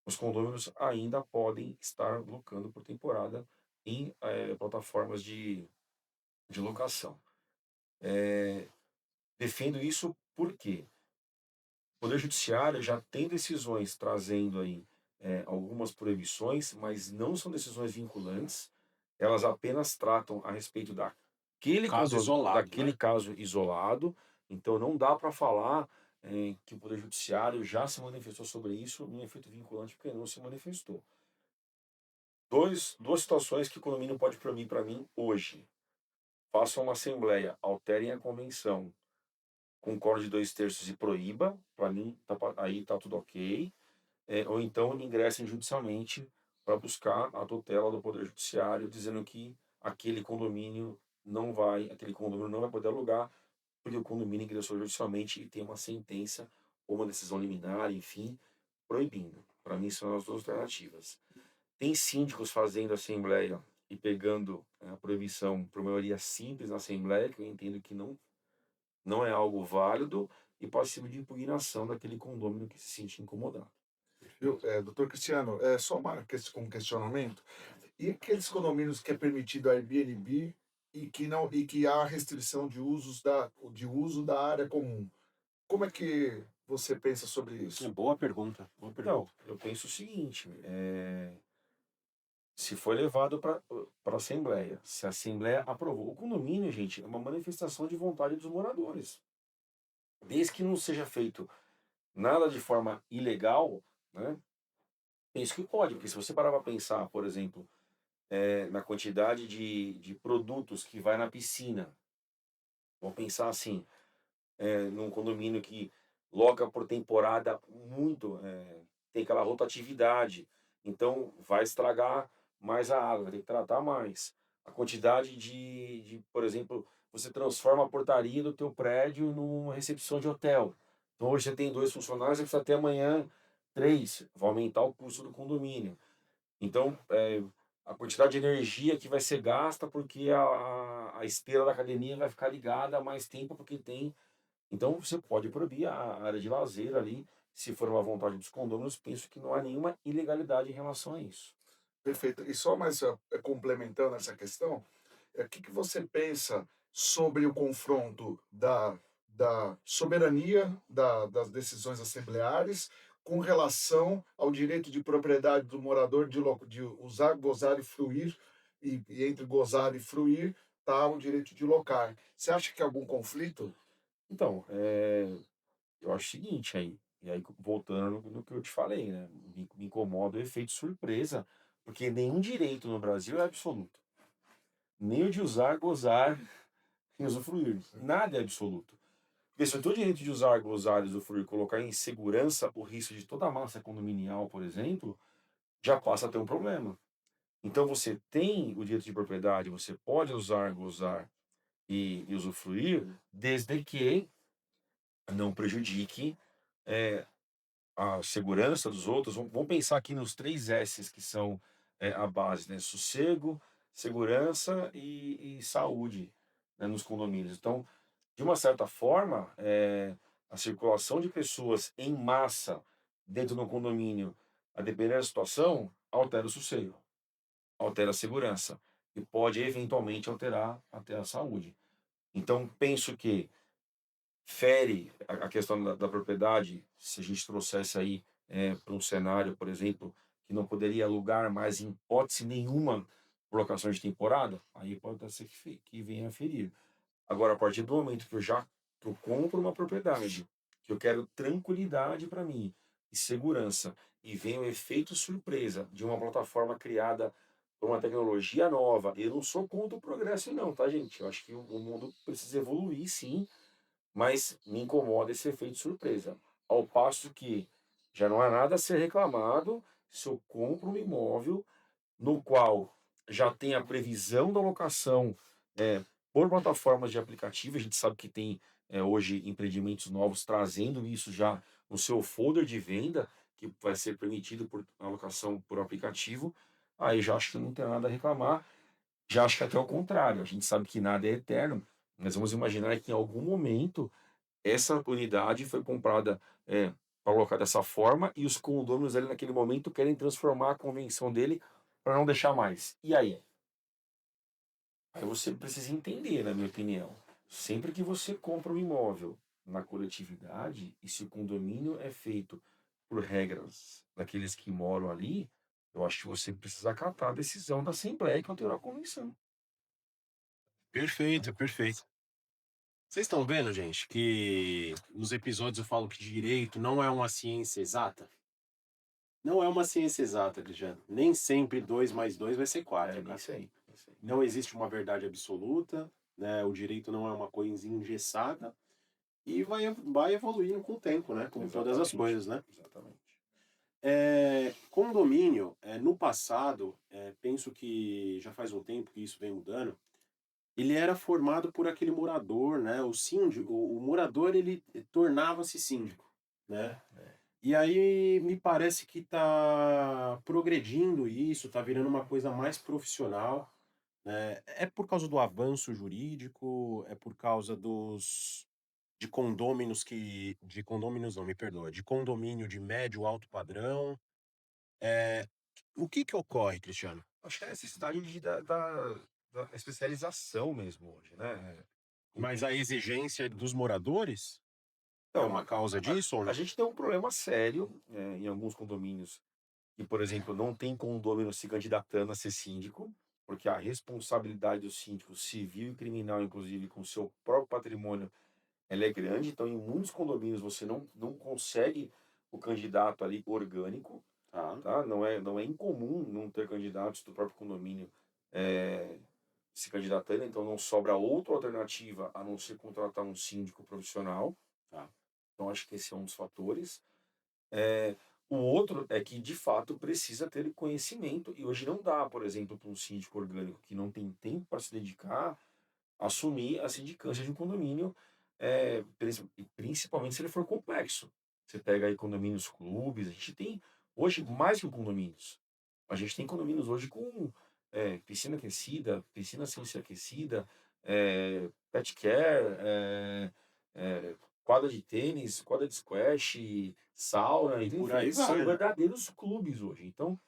B: os condomínios ainda podem estar locando por temporada em plataformas de locação. Defendo isso porque o Poder Judiciário já tem decisões trazendo aí algumas proibições, mas não são decisões vinculantes. Elas apenas tratam a respeito
A: Caso isolado,
B: daquele
A: né?
B: caso isolado. Então não dá para falar que o Poder Judiciário já se manifestou sobre isso em efeito vinculante, porque não se manifestou. Duas situações que o condomínio pode proibir para mim hoje. Façam uma assembleia, alterem a convenção, concorde 2/3 e proíba, para mim aí tá tudo ok. Ou então ingressem judicialmente para buscar a tutela do Poder Judiciário, dizendo que aquele condomínio não vai poder alugar, porque o condomínio ingressou judicialmente e tem uma sentença ou uma decisão liminar, enfim, proibindo. Para mim são as duas alternativas. Tem síndicos fazendo assembleia e pegando a proibição por maioria simples na assembleia, que eu entendo que não é algo válido e passivo de impugnação daquele condômino que se sente incomodado.
C: Viu? Doutor Cristiano, só um questionamento. E aqueles condomínios que é permitido Airbnb e que há restrição de uso da área comum? Como é que você pensa sobre
A: É
C: isso?
A: boa pergunta, boa
B: Então,
A: pergunta.
B: eu penso o seguinte, se foi levado para a Assembleia, se a Assembleia aprovou, o condomínio, gente, é uma manifestação de vontade dos moradores. Desde que não seja feito nada de forma ilegal, né? Penso que pode, porque se você parar para pensar, por exemplo, na quantidade de produtos que vai na piscina, vamos pensar assim, num condomínio que loca por temporada muito, tem aquela rotatividade, então vai estragar mais a água, vai ter que tratar mais. A quantidade por exemplo, você transforma a portaria do teu prédio numa recepção de hotel. Então hoje você tem 2 funcionários, você precisa ter amanhã 3, vai aumentar o custo do condomínio. Então, a quantidade de energia que vai ser gasta porque a esteira da academia vai ficar ligada há mais tempo porque tem. Então você pode proibir a área de lazer ali, se for uma vontade dos condôminos, penso que não há nenhuma ilegalidade em relação a isso.
C: Perfeito. E só mais complementando essa questão, o que que você pensa sobre o confronto da soberania das decisões assembleares com relação ao direito de propriedade do morador de usar, gozar e fruir, e entre gozar e fruir está o direito de locar. Você acha que há algum conflito?
B: Então, eu acho o seguinte aí, e aí voltando no que eu te falei, né? Me incomoda o efeito surpresa, porque nenhum direito no Brasil é absoluto. Nem o de usar, gozar e usufruir. Nada é absoluto. Porque se eu tenho o direito de usar, gozar e usufruir, colocar em segurança o risco de toda a massa condominial, por exemplo, já passa a ter um problema. Então você tem o direito de propriedade, você pode usar, gozar e usufruir, desde que não prejudique a segurança dos outros. Vamos pensar aqui nos 3 S's que são, a base, né, sossego, segurança e saúde, né, nos condomínios. Então, de uma certa forma, a circulação de pessoas em massa dentro do condomínio, a depender da situação, altera o sossego, altera a segurança e pode eventualmente alterar até a saúde. Então penso que fere a questão da propriedade, se a gente trouxesse aí, para um cenário, por exemplo, que não poderia alugar mais em hipótese nenhuma por locação de temporada, aí pode até ser que venha a ferir. Agora, a partir do momento que eu compro uma propriedade, que eu quero tranquilidade para mim e segurança, e vem o efeito surpresa de uma plataforma criada por uma tecnologia nova, eu não sou contra o progresso não, tá gente? Eu acho que o mundo precisa evoluir sim, mas me incomoda esse efeito surpresa. Ao passo que já não há nada a ser reclamado se eu compro um imóvel no qual já tem a previsão da locação, por plataformas de aplicativo. A gente sabe que tem, hoje empreendimentos novos trazendo isso já no seu folder de venda, que vai ser permitido por alocação por aplicativo. Aí já acho que não tem nada a reclamar. Já acho que até o contrário, a gente sabe que nada é eterno, mas vamos imaginar que em algum momento essa unidade foi comprada, para alocar dessa forma e os condôminos ali naquele momento querem transformar a convenção dele para não deixar mais. E aí? Aí você precisa entender, na minha opinião, sempre que você compra um imóvel na coletividade e se o condomínio é feito por regras daqueles que moram ali, eu acho que você precisa acatar a decisão da Assembleia que alterou a convenção.
A: Perfeito, perfeito. Vocês estão vendo, gente, que nos episódios eu falo que direito não é uma ciência exata? Não é uma ciência exata, Cristiano. Nem sempre 2 mais 2 vai ser
B: É,
A: 4,
B: nem
A: cara.
B: sei, nem sei.
A: Não existe uma verdade absoluta, né? O direito não é uma coisa engessada e vai evoluindo com o tempo, né? Como todas as
B: Exatamente,
A: coisas, né?
B: exatamente.
A: Condomínio, no passado, penso que já faz um tempo que isso vem mudando. Ele era formado por aquele morador, né? O síndico, o morador, ele tornava-se síndico, né? E aí me parece que tá progredindo isso, tá virando uma coisa mais profissional, né? É por causa do avanço jurídico, é por causa dos de condôminos de condôminos não, me perdoa, de condomínio de médio alto padrão. O que que ocorre, Cristiano?
B: Acho que é a necessidade da especialização mesmo hoje, né?
A: Mas a exigência dos moradores é
B: Então,
A: uma causa disso ou
B: a
A: não?
B: gente tem um problema sério, em alguns condomínios que, por exemplo, não tem condômino se candidatando a ser síndico, porque a responsabilidade do síndico civil e criminal, inclusive com o seu próprio patrimônio, ela é grande. Então, em muitos condomínios você não consegue o candidato ali orgânico,
A: Tá.
B: tá? Não é incomum não ter candidatos do próprio condomínio, eh, se candidatando, então não sobra outra alternativa a não ser contratar um síndico profissional.
A: Tá.
B: Então acho que esse é um dos fatores. Eh, o outro é que de fato precisa ter conhecimento e hoje não dá, por exemplo, para um síndico orgânico que não tem tempo para se dedicar, assumir a sindicância de um condomínio, e principalmente se ele for complexo. Você pega aí condomínios clubes, a gente tem hoje mais que condomínios. A gente tem condomínios hoje com, piscina aquecida, piscina sem ser aquecida, pet care, quadra de tênis, quadra de squash, sauna,
A: E
B: então,
A: por
B: enfim,
A: aí
B: são
A: vai, né?
B: verdadeiros clubes hoje. Então,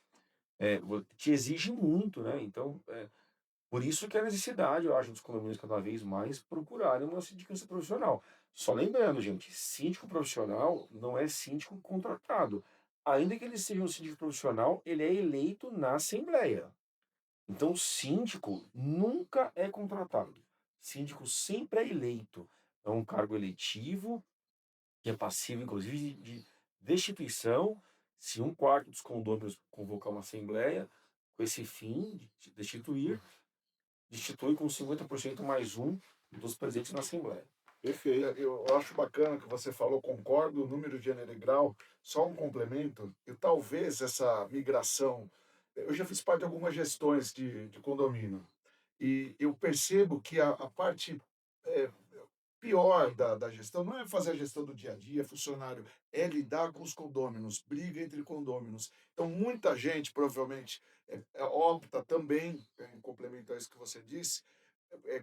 B: te exige muito, né? Então, por isso que a necessidade, eu acho, dos condomínios cada vez mais procurarem uma sindicância profissional. Só lembrando, gente, síndico profissional não é síndico contratado. Ainda que ele seja um síndico profissional, ele é eleito na Assembleia. Então, o síndico nunca é contratado. Síndico sempre é eleito. É um cargo eletivo, que é passivo, inclusive, de destituição, se um quarto dos condôminos convocar uma Assembleia com esse fim de destituir, destitui com 50% mais um dos presentes na Assembleia.
A: Perfeito.
C: Eu acho bacana que você falou, concordo, o número, gênero e grau, só um complemento, e talvez essa migração. Eu já fiz parte de algumas gestões de condomínio, e eu percebo que a parte pior da gestão não é fazer a gestão do dia a dia, funcionário, é lidar com os condôminos, briga entre condôminos. Então, muita gente provavelmente opta também, em complemento a isso que você disse,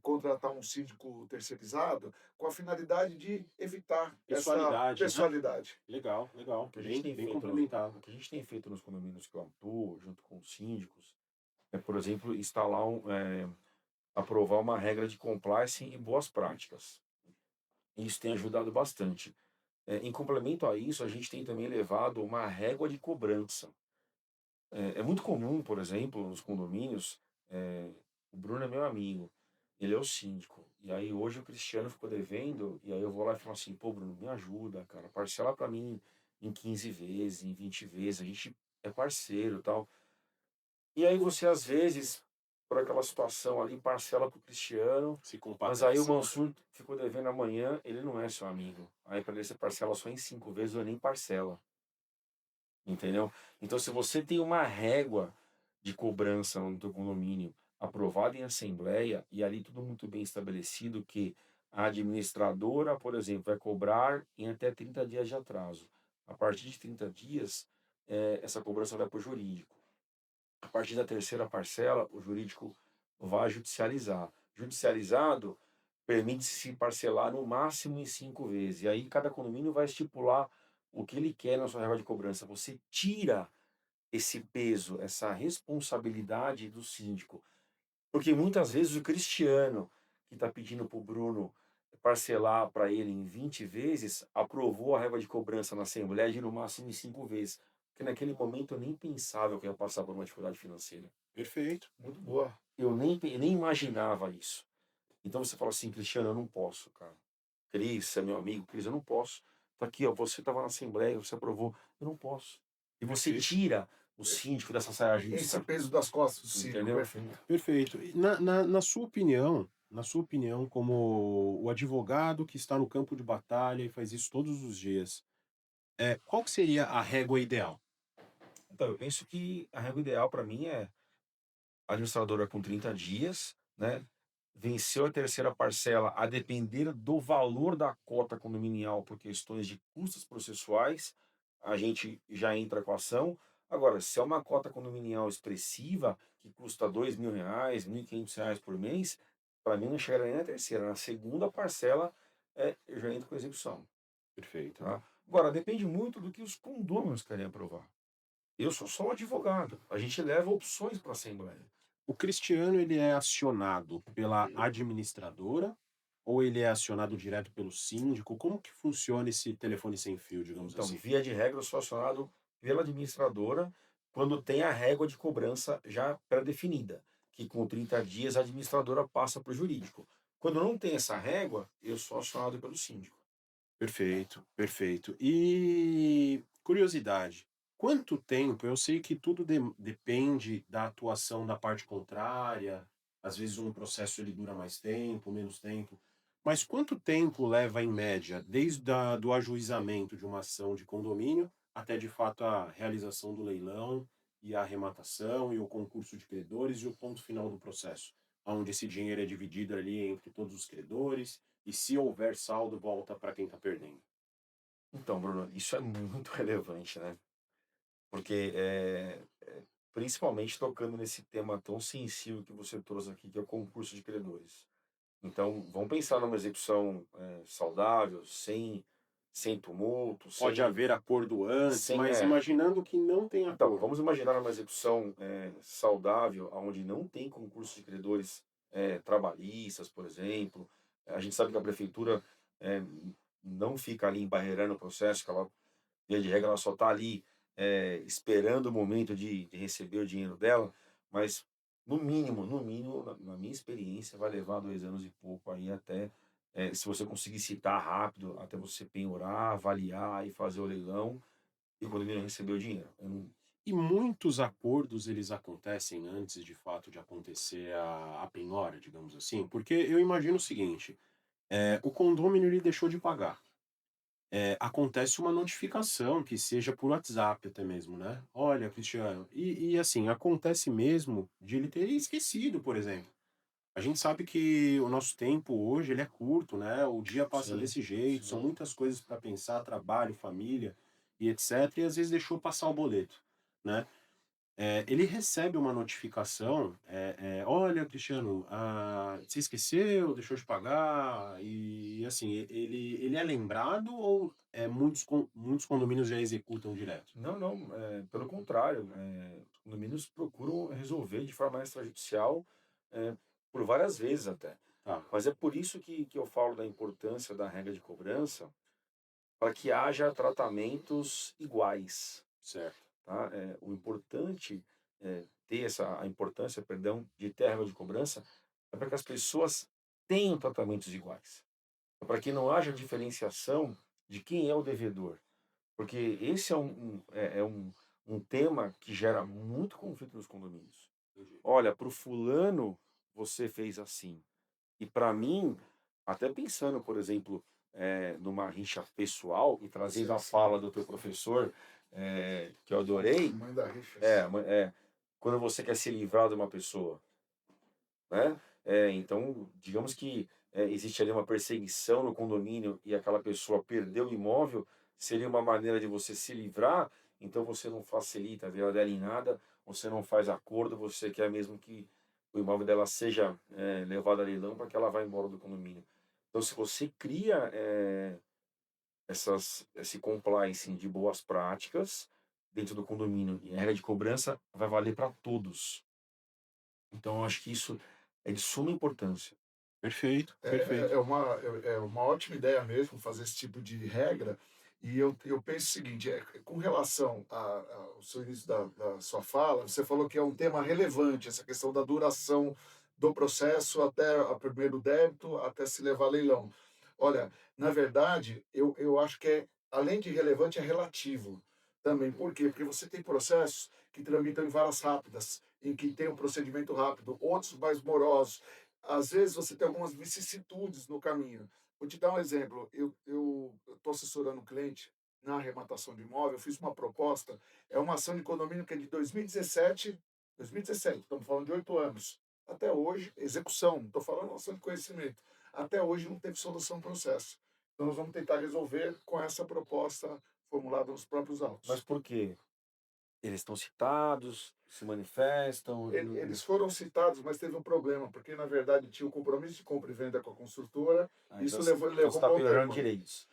C: contratar um síndico terceirizado com a finalidade de evitar essa
A: Pessoalidade, né?
C: pessoalidade.
A: Legal,
B: O
A: legal.
B: que a gente
A: Bem,
B: tem
A: bem
B: feito
A: complementado.
B: o que a gente tem feito nos condomínios que eu atuo, junto com os síndicos, é, por exemplo, instalar aprovar uma regra de compliance e boas práticas. Isso tem ajudado bastante. Em complemento a isso, a gente tem também levado uma régua de cobrança. É muito comum, por exemplo, nos condomínios, o Bruno é meu amigo, ele é o síndico. E aí hoje o Cristiano ficou devendo, e aí eu vou lá e falo assim, pô, Bruno, me ajuda, cara, parcela pra mim em 15 vezes, em 20 vezes, a gente é parceiro e tal. E aí você, às vezes, por aquela situação ali, parcela pro Cristiano,
A: Se
B: mas aí o
A: compadece, né?
B: Mansur ficou devendo amanhã, ele não é seu amigo. Aí para ele você parcela só em 5 vezes ou nem parcela, entendeu? Então se você tem uma régua de cobrança no teu condomínio aprovada em assembleia e ali tudo muito bem estabelecido que a administradora, por exemplo, vai cobrar em até 30 dias de atraso. A partir de 30 dias, essa cobrança vai para o jurídico. A partir da terceira parcela, o jurídico vai judicializar. Judicializado, permite-se parcelar no máximo em 5 vezes. E aí cada condomínio vai estipular o que ele quer na sua regra de cobrança. Você tira esse peso, essa responsabilidade do síndico. Porque muitas vezes o Cristiano, que está pedindo para o Bruno parcelar para ele em 20 vezes, aprovou a regra de cobrança na Assembleia de no máximo em 5 vezes. Porque naquele momento eu nem pensava que eu ia passar por uma dificuldade financeira.
A: Perfeito.
C: Muito boa.
B: Eu nem imaginava isso. Então você fala assim, Cristiano, eu não posso, cara. Cris, é meu amigo, Cris, eu não posso. Tá aqui, ó, você estava na Assembleia, você aprovou, eu não posso. E você
A: Perfeito.
B: tira o síndico dessa saia
C: Esse
B: justa,
C: peso das costas do síndico,
B: entendeu?
C: perfeito.
A: Perfeito. E na sua opinião, como o advogado que está no campo de batalha e faz isso todos os dias, qual que seria a régua ideal?
B: Então, eu penso que a regra ideal para mim é a administradora com 30 dias, né? Venceu a terceira parcela a depender do valor da cota condominial por questões de custos processuais, a gente já entra com a ação. Agora, se é uma cota condominial expressiva, que custa R$ 2.000, R$ 1.500 por mês, para mim não chega nem na terceira. Na segunda parcela, eu já entro com a execução.
A: Perfeito.
B: Tá? Agora, depende muito do que os condôminos querem aprovar. Eu sou só um advogado. A gente leva opções para a Assembleia.
A: O Cristiano, ele é acionado pela administradora ou ele é acionado direto pelo síndico? Como que funciona esse telefone sem fio, digamos
B: Então,
A: assim?
B: via de regra, eu sou acionado pela administradora quando tem a régua de cobrança já pré-definida, que com 30 dias a administradora passa para o jurídico. Quando não tem essa régua, eu sou acionado pelo síndico.
A: Perfeito, perfeito. E curiosidade, quanto tempo? Eu sei que tudo depende da atuação da parte contrária, às vezes um processo ele dura mais tempo, menos tempo, mas quanto tempo leva em média, desde do ajuizamento de uma ação de condomínio até de fato a realização do leilão e a arrematação e o concurso de credores e o ponto final do processo, onde esse dinheiro é dividido ali entre todos os credores e se houver saldo, volta para quem está perdendo.
B: Então, Bruno, isso é muito relevante, né? Porque, principalmente tocando nesse tema tão sensível que você trouxe aqui, que é o concurso de credores. Então, vamos pensar numa execução saudável, sem tumulto,
A: Pode haver acordo antes,
B: sem
A: mas imaginando que não tem
B: então,
A: acordo.
B: vamos imaginar uma execução saudável, onde não tem concurso de credores trabalhistas, por exemplo. A gente sabe que a prefeitura eh, não fica ali embarreirando o processo, que ela, via de regra, ela só está ali esperando o momento de receber o dinheiro dela, mas no mínimo, na minha experiência, vai levar 2 anos e pouco aí até, se você conseguir citar rápido, até você penhorar, avaliar e fazer o leilão, e quando ele receber o dinheiro. Eu não,
A: E muitos acordos eles acontecem antes de fato de acontecer a penhora, digamos assim, porque eu imagino o seguinte, o condômino ele deixou de pagar. Acontece uma notificação que seja por WhatsApp até mesmo, né? Olha, Cristiano, e assim, acontece mesmo de ele ter esquecido, por exemplo. A gente sabe que o nosso tempo hoje ele é curto, né, o dia passa
B: Sim,
A: desse jeito, são
B: sim.
A: muitas coisas para pensar, trabalho, família e etcétera, e às vezes deixou passar o boleto, né. Ele recebe uma notificação, "Olha Cristiano, você esqueceu, deixou de pagar", e assim, ele é lembrado ou, muitos condomínios já executam direto?
B: Não, não, pelo contrário, os condomínios procuram resolver de forma extrajudicial, eh, por várias vezes até.
A: Tá,
B: Mas é por isso que eu falo da importância da regra de cobrança, para que haja tratamentos iguais,
A: certo.
B: tá. O importante, ter a importância, perdão, de ter a regra de cobrança, é para que as pessoas tenham tratamentos iguais, para que não haja diferenciação de quem é o devedor. Porque esse é um tema que gera muito conflito nos condomínios.
A: Entendi.
B: Olha, para o fulano você fez assim, e para mim, até pensando, por exemplo, numa rixa pessoal e trazendo
C: Sim,
B: a
C: sim.
B: fala do teu professor, que eu adorei,
C: Mãe da rixa.
B: quando você quer se livrar de uma pessoa, né? Então, digamos que existe ali uma perseguição no condomínio e aquela pessoa perdeu o imóvel, seria uma maneira de você se livrar, então você não facilita a vida dela em nada, você não faz acordo, você quer mesmo que o imóvel dela seja levado a leilão para que ela vá embora do condomínio. Então, se você cria esse compliance de boas práticas dentro do condomínio e a regra de cobrança vai valer para todos. Então, eu acho que isso é de suma importância.
A: Perfeito,
C: É,
A: perfeito.
C: é uma ótima ideia mesmo fazer esse tipo de regra. E eu penso o seguinte, com relação ao seu início da sua fala, você falou que é um tema relevante, essa questão da duração do processo até o primeiro débito, até se levar a leilão. Olha, na verdade, eu acho que além de relevante, é relativo também. Por quê? Porque você tem processos que tramitam em varas rápidas, em que tem um procedimento rápido, outros mais morosos. Às vezes você tem algumas vicissitudes no caminho. Vou te dar um exemplo. Eu estou assessorando um cliente na arrematação de imóvel. Eu fiz uma proposta. É uma ação de condomínio que é de 2017, estamos falando de 8 anos. Até hoje, execução, não estou falando ação de conhecimento. Até hoje não teve solução do processo. Então nós vamos tentar resolver com essa proposta formulada nos próprios
B: Mas
C: autos.
B: por quê? Eles estão citados, se manifestam,
C: Eles foram citados, mas teve um problema, porque na verdade tinha o compromisso de compra e venda com a construtora,
B: ah,
C: e
B: então
C: isso
B: você
C: levou
B: está
C: para um
B: priorizonando
C: termo.
B: direitos.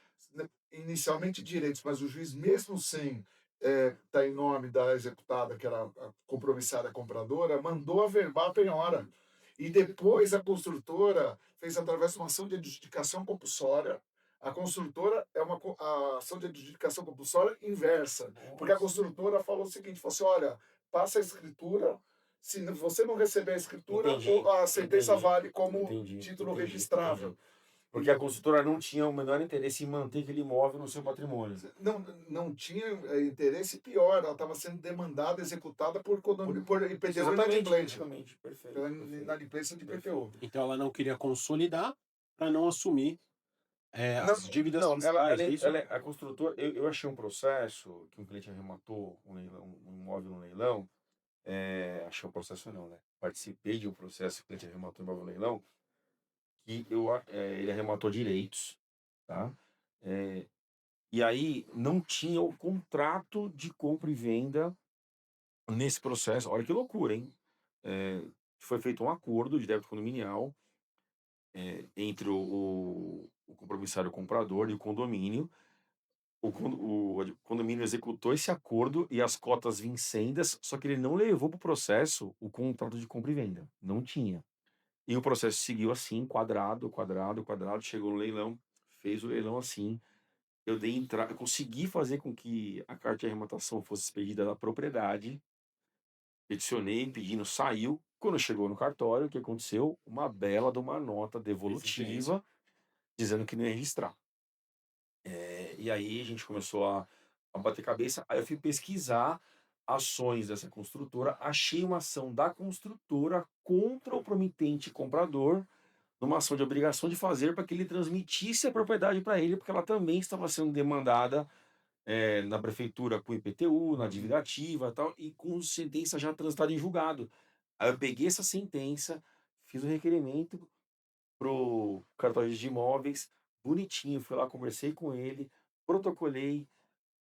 C: Inicialmente direitos, mas o juiz, mesmo sem estar em nome da executada, que era a compromissada compradora, mandou averbar a penhora. E depois a construtora fez através de uma ação de adjudicação compulsória. A construtora é a ação de adjudicação compulsória inversa, porque a
B: Nossa.
C: construtora falou o seguinte, falou assim, olha, passa a escritura, se você não receber a escritura,
B: Entendi,
C: a sentença
B: entendi,
C: vale como
B: entendi,
C: título
B: entendi,
C: registrável.
B: entendi. Porque a construtora não tinha o menor interesse em manter aquele imóvel no seu patrimônio.
C: Não, não tinha interesse pior, ela estava sendo demandada, executada
B: Por-
C: por IPTU
B: Exatamente,
C: inadimplência,
B: exatamente,
C: pela
B: perfeito, perfeito,
C: inadimplência de IPTU.
B: perfeito.
A: Então ela não queria consolidar para não assumir,
B: Não,
A: as dívidas
B: não,
A: fiscais, é isso?
B: a construtora, eu achei um processo que um cliente arrematou um leilão, um imóvel no leilão, achei um processo não, né? Participei de um processo que o cliente arrematou um imóvel no leilão, que ele arrematou direitos, tá? Eh, e aí não tinha o contrato de compra e venda nesse processo. Olha que loucura, hein? Foi feito um acordo de débito condominial, entre o compromissário comprador e o condomínio. O condomínio executou esse acordo e as cotas vincendas, só que ele não levou para o processo o contrato de compra e venda. Não tinha. E o processo seguiu assim, quadrado, quadrado, quadrado, chegou no leilão, fez o leilão assim. Eu dei entrada, consegui fazer com que a carta de arrematação fosse expedida da propriedade, peticionei, pedindo, saiu. Quando chegou no cartório, o que aconteceu? Uma bela de uma nota
A: Resistência.
B: devolutiva dizendo que não ia registrar. E aí a gente começou a bater cabeça. Aí eu fui pesquisar ações dessa construtora, achei uma ação da construtora contra o promitente comprador, numa ação de obrigação de fazer para que ele transmitisse a propriedade para ele, porque ela também estava sendo demandada na prefeitura com IPTU, na
C: Uhum.
B: dívida ativa e tal, e com sentença já transitada em julgado. Aí eu peguei essa sentença, fiz o requerimento pro cartório de imóveis, bonitinho, fui lá, conversei com ele, protocolei,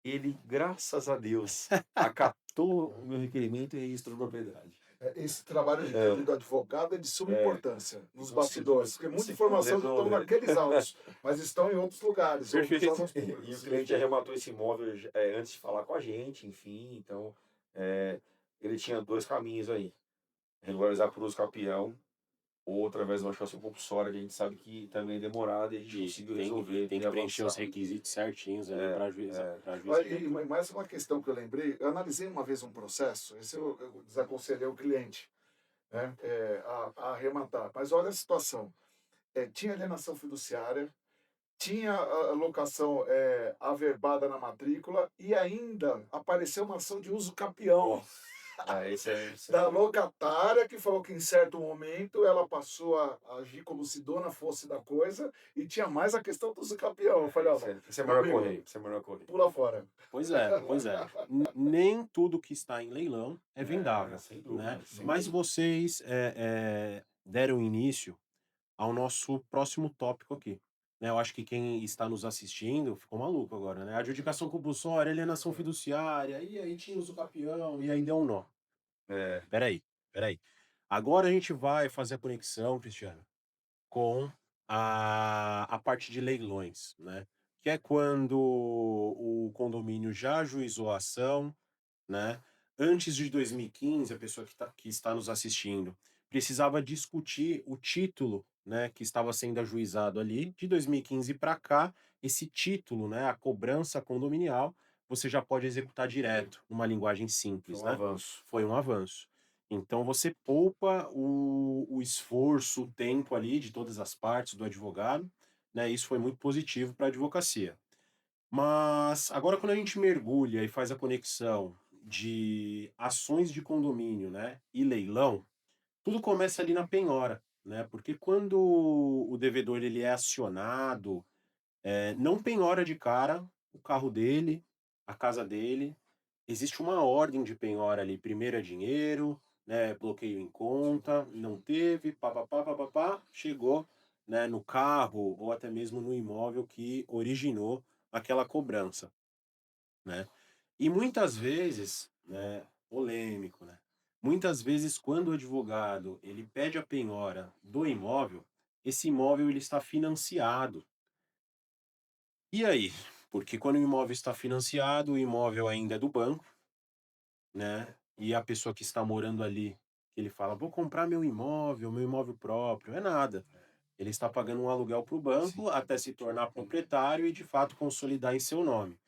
B: ele, graças a Deus, acatou o meu requerimento e registrou a propriedade.
C: Esse trabalho do advogado é de suma
B: É,
C: importância nos
B: você-
C: bastidores, porque muita
B: você
C: informação
B: falou,
C: não estão
B: né?
C: naqueles autos, mas estão em outros lugares, ou nos
A: Perfeito.
C: órgãos
B: E o
C: públicos.
B: cliente arrematou esse imóvel antes de falar com a gente, enfim, então ele tinha dois caminhos aí: regularizar por uso capião ou através de uma chancela compulsória, que a gente sabe que também é demorado e a gente
A: E
B: conseguiu
A: tem,
B: resolver
A: tem
B: e
A: que preencher os
B: avançar.
A: requisitos certinhos ali para juiz, para juiz
C: Olha,
A: abertura.
C: mais uma questão que eu lembrei, eu analisei uma vez um processo, esse eu desaconselhei o cliente, né, a arrematar, mas olha a situação, tinha alienação fiduciária, tinha a locação averbada na matrícula e ainda apareceu uma ação de uso capião
B: Esse
C: da locatária que falou que em certo momento ela passou a agir como se dona fosse da coisa e tinha mais a questão do uso capião. Eu falei, ó,
B: esse é
C: meu
B: melhor
C: amigo,
B: correr, esse é melhor correr.
C: pula fora.
A: Pois é, pois é. Nem tudo que está em leilão é vendável,
B: Sem
A: né?
B: dúvida, sem
A: Mas
B: dúvida.
A: vocês deram início ao nosso próximo tópico aqui, né? Eu acho que quem está nos assistindo ficou maluco agora, né? Adjudicação compulsória, alienação fiduciária, e aí tinha uso capião, e aí deu um nó.
B: É,
A: Peraí, peraí. Agora a gente vai fazer a conexão, Cristiano, com a parte de leilões, né? Que é quando o condomínio já ajuizou a ação, né? Antes de 2015, a pessoa que está nos assistindo precisava discutir o título, né, que estava sendo ajuizado ali. De 2015 para cá, esse título, né, a cobrança condominial, você já pode executar direto, numa linguagem
B: foi
A: simples,
B: um
A: né?
B: avanço.
A: Foi um avanço. Então você poupa o esforço, o tempo ali de todas as partes do advogado, né? Isso foi muito positivo para a advocacia. Mas agora quando a gente mergulha e faz a conexão de ações de condomínio, né, e leilão, tudo começa ali na penhora, né? Porque quando o devedor ele é acionado, não penhora de cara o carro dele, a casa dele. Existe uma ordem de penhora ali. Primeiro é dinheiro, né? Bloqueio em conta, não teve, papapá, papapá, chegou, né, no carro ou até mesmo no imóvel que originou aquela cobrança, né? E muitas vezes, né, polêmico, né? Muitas vezes quando o advogado ele pede a penhora do imóvel, esse imóvel ele está financiado. E aí? Porque quando o imóvel está financiado, o imóvel ainda é do banco, né? E a pessoa que está morando ali, ele fala, vou comprar meu imóvel próprio, é nada. Ele está pagando um aluguel para o
B: Sim.
A: banco até se tornar proprietário e de fato consolidar em seu nome,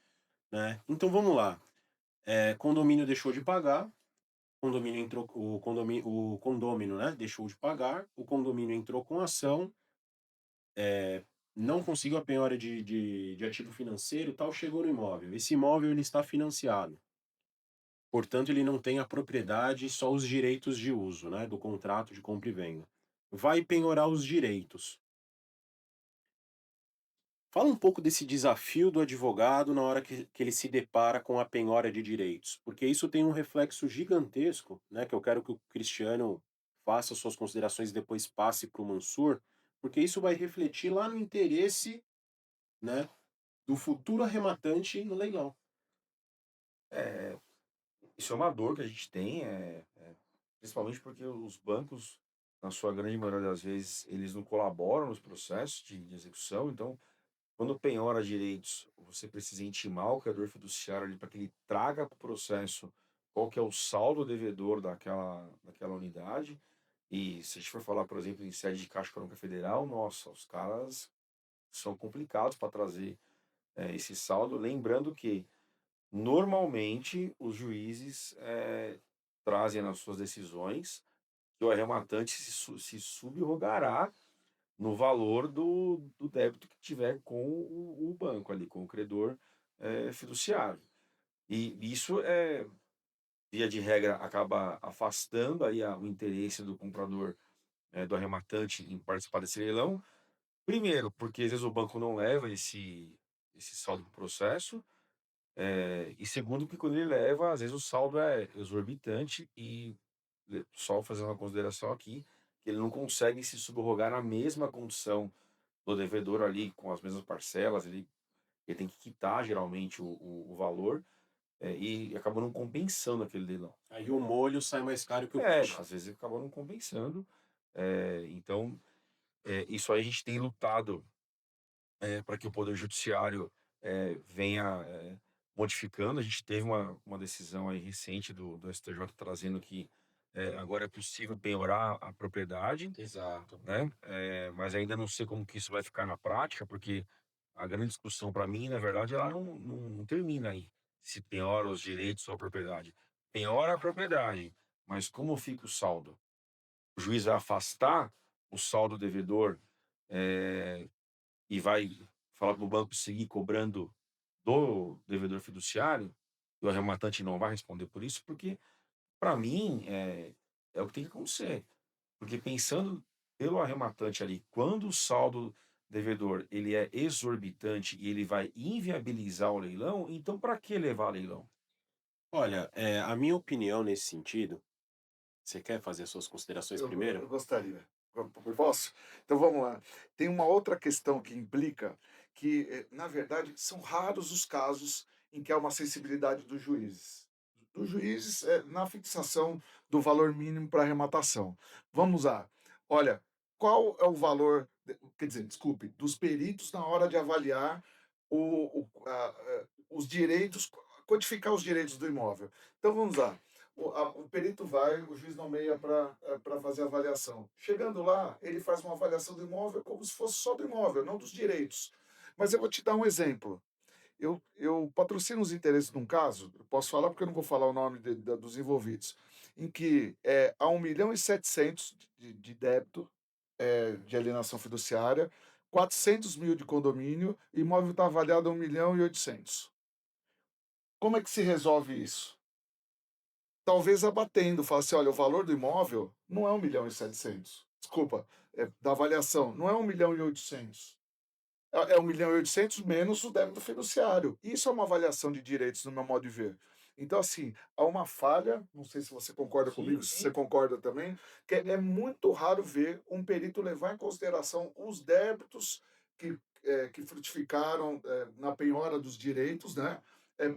A: né? Então vamos lá. Condomínio deixou de pagar, condomínio entrou, o condômino, né, deixou de pagar, o condomínio entrou com ação, não conseguiu a penhora de ativo financeiro, tal, chegou no imóvel. Esse imóvel ele está financiado. Portanto, ele não tem a propriedade, só os direitos de uso, né, do contrato de compra e venda. Vai penhorar os direitos. Fala um pouco desse desafio do advogado na hora que ele se depara com a penhora de direitos, porque isso tem um reflexo gigantesco, né, que eu quero que o Cristiano faça suas considerações e depois passe para o Mansur, porque isso vai refletir lá no interesse, né, do futuro arrematante no leilão.
B: Isso é uma dor que a gente tem, principalmente porque os bancos, na sua grande maioria das vezes, eles não colaboram nos processos de execução. Então, quando penhora direitos, você precisa intimar o credor fiduciário ali para que ele traga para o processo qual que é o saldo devedor daquela unidade. E se a gente for falar, por exemplo, em sede de Caixa Econômica Federal, nossa, os caras são complicados para trazer esse saldo. Lembrando que, normalmente, os juízes trazem nas suas decisões que o arrematante se subrogará no valor do débito que tiver com o banco ali, com o credor fiduciário. E isso, via de regra, acaba afastando aí o interesse do comprador, do arrematante em participar desse leilão. Primeiro, porque às vezes o banco não leva esse saldo para o processo. E segundo, que quando ele leva, às vezes o saldo é exorbitante e, só fazendo uma consideração aqui, que ele não consegue se subrogar na mesma condição do devedor ali, com as mesmas parcelas, ele tem que quitar geralmente o valor, e acaba não compensando aquele leilão.
A: Aí o molho sai mais caro que o
B: É,
A: peixe.
B: às vezes acaba não compensando. Então, isso aí a gente tem lutado para que o Poder Judiciário venha modificando. A gente teve uma decisão aí recente do STJ trazendo que agora é possível penhorar a propriedade,
A: Exato.
B: né? Mas ainda não sei como que isso vai ficar na prática, porque a grande discussão para mim, na verdade, ela não termina aí. Se penhora os direitos ou a propriedade. Penhora a propriedade, mas como fica o saldo? O juiz vai afastar o saldo devedor eh, e vai falar para o banco seguir cobrando do devedor fiduciário, e o arrematante não vai responder por isso, porque, para mim, é o que tem que acontecer. Porque pensando pelo arrematante ali, quando o saldo devedor ele é exorbitante e ele vai inviabilizar o leilão, então para que levar a leilão?
A: Olha, a minha opinião nesse sentido, você quer fazer as suas considerações
C: Eu
A: primeiro?
C: gostaria. Posso? Então vamos lá. Tem uma outra questão que implica que, na verdade, são raros os casos em que há uma sensibilidade dos juízes. Dos juízes na fixação do valor mínimo para arrematação. Vamos lá. Olha, qual é o valor, quer dizer, desculpe, dos peritos na hora de avaliar os direitos, codificar os direitos do imóvel. Então vamos lá. O perito vai, o juiz nomeia para fazer a avaliação. Chegando lá, ele faz uma avaliação do imóvel como se fosse só do imóvel, não dos direitos. Mas eu vou te dar um exemplo. Eu patrocino os interesses num caso, eu posso falar porque eu não vou falar o nome dos envolvidos, em que há 1.700.000 de débito de alienação fiduciária, 400.000 de condomínio, e o imóvel está avaliado a 1.800.000. Como é que se resolve isso? Talvez abatendo, fala assim: olha, o valor do imóvel não é 1.700.000. Desculpa, da avaliação, não é 1.800.000. É 1.800.000 menos o débito fiduciário. Isso é uma avaliação de direitos, no meu modo de ver. Então, assim, há uma falha, não sei se você concorda comigo,
A: Sim,
C: se você
A: sim.
C: concorda também, que é muito raro ver um perito levar em consideração os débitos que frutificaram na penhora dos direitos, né?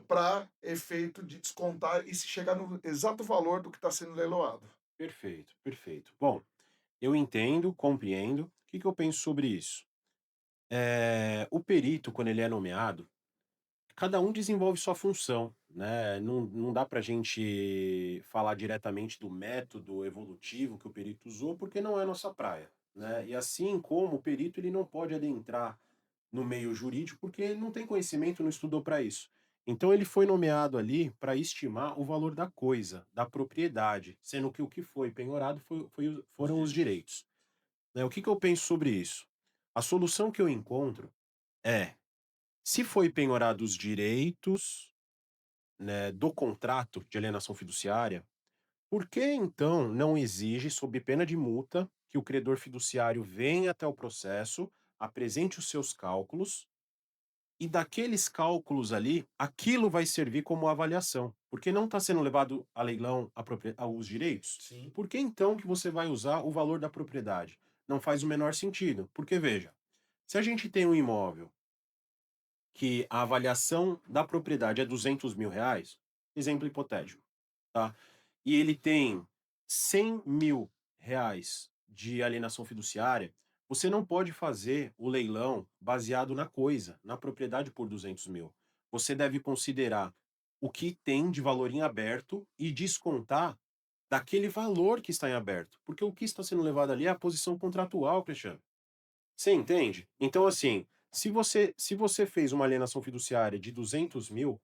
C: Para efeito de descontar e se chegar no exato valor do que está sendo leiloado.
A: Perfeito, perfeito. Bom, eu entendo, compreendo. O que que eu penso sobre isso? O perito, quando ele é nomeado, cada um desenvolve sua função, né? Não dá para a gente falar diretamente do método evolutivo que o perito usou, porque não é nossa praia, né? E assim como o perito ele não pode adentrar no meio jurídico, porque ele não tem conhecimento, não estudou para isso. Então ele foi nomeado ali para estimar o valor da coisa, da propriedade, sendo que o que foi penhorado
B: Os
A: foram os
B: direitos.
A: direitos, né? O que que eu penso sobre isso? A solução que eu encontro é, se foi penhorado os direitos, né, do contrato de alienação fiduciária, por que então não exige, sob pena de multa, que o credor fiduciário venha até o processo, apresente os seus cálculos e daqueles cálculos ali, aquilo vai servir como avaliação, porque não está sendo levado a leilão os direitos?
B: Sim.
A: Por que então que você vai usar o valor da propriedade? Não faz o menor sentido, porque veja, se a gente tem um imóvel que a avaliação da propriedade é R$ 200.000, exemplo hipotético, tá? E ele tem R$ 100.000 de alienação fiduciária, você não pode fazer o leilão baseado na coisa, na propriedade por 200.000. Você deve considerar o que tem de valor em aberto e descontar daquele valor que está em aberto. Porque o que está sendo levado ali é a posição contratual, Cristiano. Você entende? Então, assim, se você fez uma alienação fiduciária de 200.000,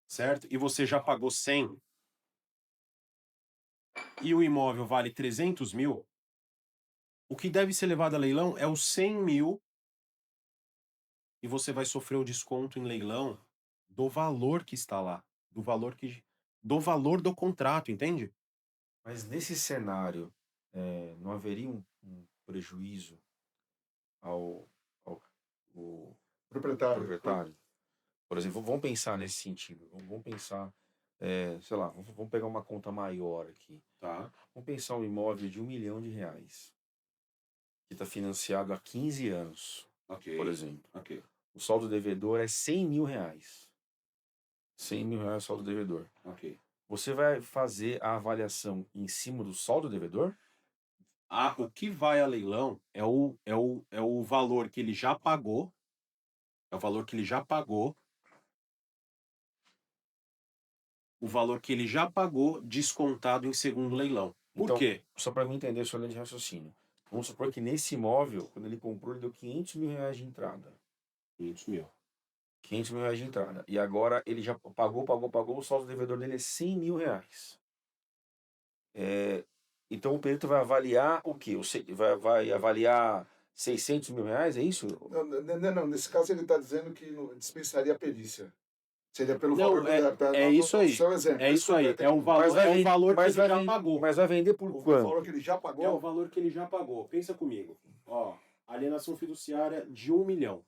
A: certo? E você já pagou 100 e o imóvel vale 300.000, o que deve ser levado a leilão é os 100.000 e você vai sofrer o desconto em leilão do valor que está lá, do valor do contrato, entende?
B: Mas nesse cenário, não haveria um prejuízo ao o
C: Proprietário.
B: proprietário? Por exemplo, vamos pensar nesse sentido. Vamos pensar sei lá, vamos pegar uma conta maior aqui.
A: Tá,
B: Vamos pensar um imóvel de R$ 1 milhão, que está financiado há 15 anos, por
A: ok,
B: exemplo.
A: ok,
B: O saldo devedor é R$ 100 mil. R$ 100 mil é o saldo devedor.
A: ok.
B: Você vai fazer a avaliação em cima do saldo devedor?
A: O que vai a leilão é o valor que ele já pagou, é o valor que ele já pagou, o valor que ele já pagou descontado em segundo leilão. Por
B: Então,
A: quê?
B: só para mim entender a sua linha de raciocínio. Vamos supor que nesse imóvel, quando ele comprou, ele deu R$ 500 mil de entrada.
A: 500 mil.
B: R$ 500 mil de entrada. E agora ele já pagou, o saldo devedor dele é R$ 100 mil. Então o perito vai avaliar o quê? Vai avaliar R$ 600 mil, é isso?
C: Não, nesse caso ele está dizendo que dispensaria a perícia. Seria pelo valor
A: Não, é isso
C: no
A: aí.
C: seu exemplo.
A: É isso aí. É o
B: Mas
A: valor,
B: vai
A: é o
B: vender,
A: valor que
B: mas
A: ele
B: vai,
A: já pagou.
B: mas vai vender por
C: O
B: quanto?
C: valor que ele já
A: É o
C: pagou.
A: valor que ele já pagou. Pensa comigo. Ó, alienação fiduciária de 1 milhão.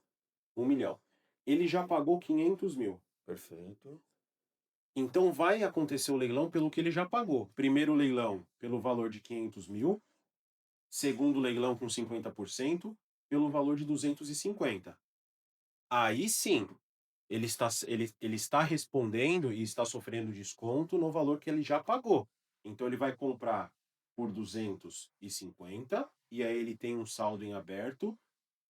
A: 1 milhão. Ele já pagou 500 mil.
B: Perfeito.
A: Então vai acontecer o leilão pelo que ele já pagou. Primeiro leilão pelo valor de 500 mil. Segundo leilão com 50% pelo valor de 250. Aí sim, ele está respondendo e está sofrendo desconto no valor que ele já pagou. Então ele vai comprar por 250 e aí ele tem um saldo em aberto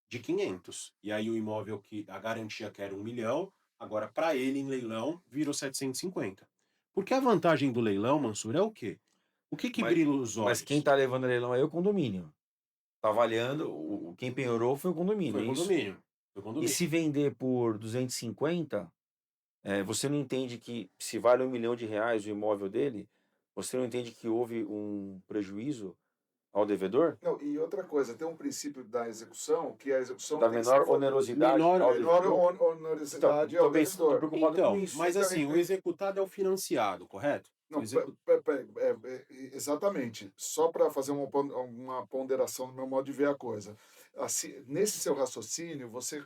A: de 500. E aí o imóvel que a garantia que era 1 milhão, agora para ele em leilão virou 750. Porque a vantagem do leilão, Mansur, é o quê? O que
B: Mas,
A: brilha os
B: mas quem
A: olhos?
B: está levando a leilão é o condomínio. Tá avaliando, quem penhorou foi o condomínio,
A: Foi
B: é isso?
A: condomínio. Foi
B: E
A: condomínio.
B: se vender por 250, você não entende que se vale R$ 1 milhão o imóvel dele, você não entende que houve um prejuízo ao devedor?
C: Não, e outra coisa, tem um princípio da execução, que a execução
B: Da
C: tem que ser
B: menor onerosidade
A: Menor,
B: ao
C: menor
B: devedor? Então,
C: onerosidade ao
B: tô
C: devedor.
B: preocupado com
A: então,
B: isso.
A: mas assim, o executado é o financiado, correto? O
C: Não,
A: execu...
C: exatamente. Só para fazer uma ponderação no meu modo de ver a coisa. Assim, nesse seu raciocínio, você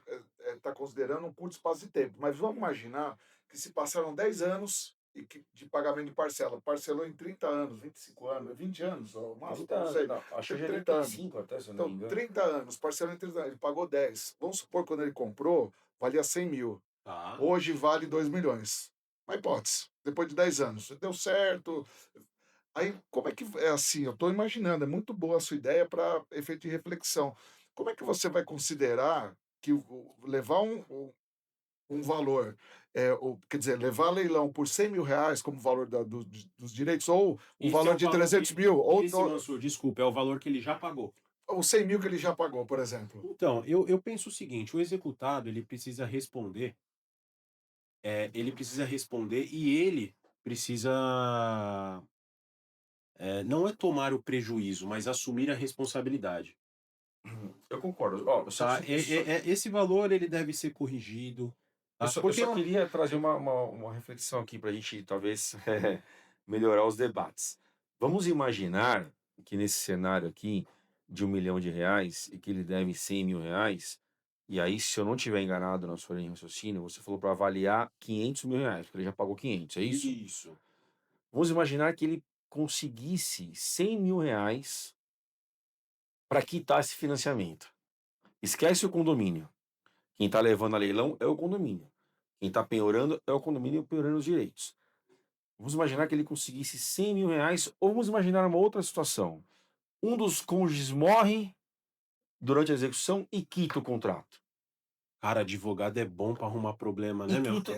C: está considerando um curto espaço de tempo. Mas vamos imaginar que se passaram 10 anos de pagamento de parcela. Parcelou em 30 anos, 25 anos, 20 anos, ou máximo,
B: 30
C: não
B: anos,
C: sei.
B: não, acho que já é
C: 30 anos.
B: 35 até, se eu não me
C: Então,
B: engano.
C: 30 anos, parcelou em 30 anos, ele pagou 10. Vamos supor que quando ele comprou, valia 100 mil.
A: Tá.
C: Hoje vale 2 milhões. Uma hipótese. Depois de 10 anos. Deu certo. Aí, como é que é assim? Eu estou imaginando, é muito boa a sua ideia para efeito de reflexão. Como é que você vai considerar que levar um valor, quer dizer, levar a leilão por 100 mil reais como valor dos direitos, ou um
A: Esse é
C: valor
A: o
C: de
A: valor
C: 300
A: que.
C: mil,
A: Esse, Mansur, desculpa, é o valor que ele já pagou.
C: ou 100 mil que ele já pagou, por exemplo?
A: Então, eu penso o seguinte: o executado ele precisa responder, e ele precisa. Não é tomar o prejuízo, mas assumir a responsabilidade.
B: Eu concordo. Ó, eu só,
A: Tá? Esse valor ele deve ser corrigido.
B: eu
A: Tá?
B: só, eu
A: Porque
B: só queria trazer uma reflexão aqui para a gente, talvez, melhorar os debates. Vamos imaginar que nesse cenário aqui de R$ 1 milhão e que ele deve R$ 100 mil, e aí, se eu não tiver enganado na sua linha de raciocínio, você falou para avaliar R$ 500 mil, porque ele já pagou 500, é isso?
A: isso.
B: Vamos imaginar que ele conseguisse R$ 100 mil para quitar esse financiamento. Esquece o condomínio. Quem está levando a leilão é o condomínio. Quem está penhorando é o condomínio penhorando os direitos. Vamos imaginar que ele conseguisse R$ 100 mil, ou vamos imaginar uma outra situação. Um dos cônjuges morre durante a execução e quita o contrato.
A: Cara, advogado é bom pra arrumar problema,
B: E
A: né, meu?
B: quita,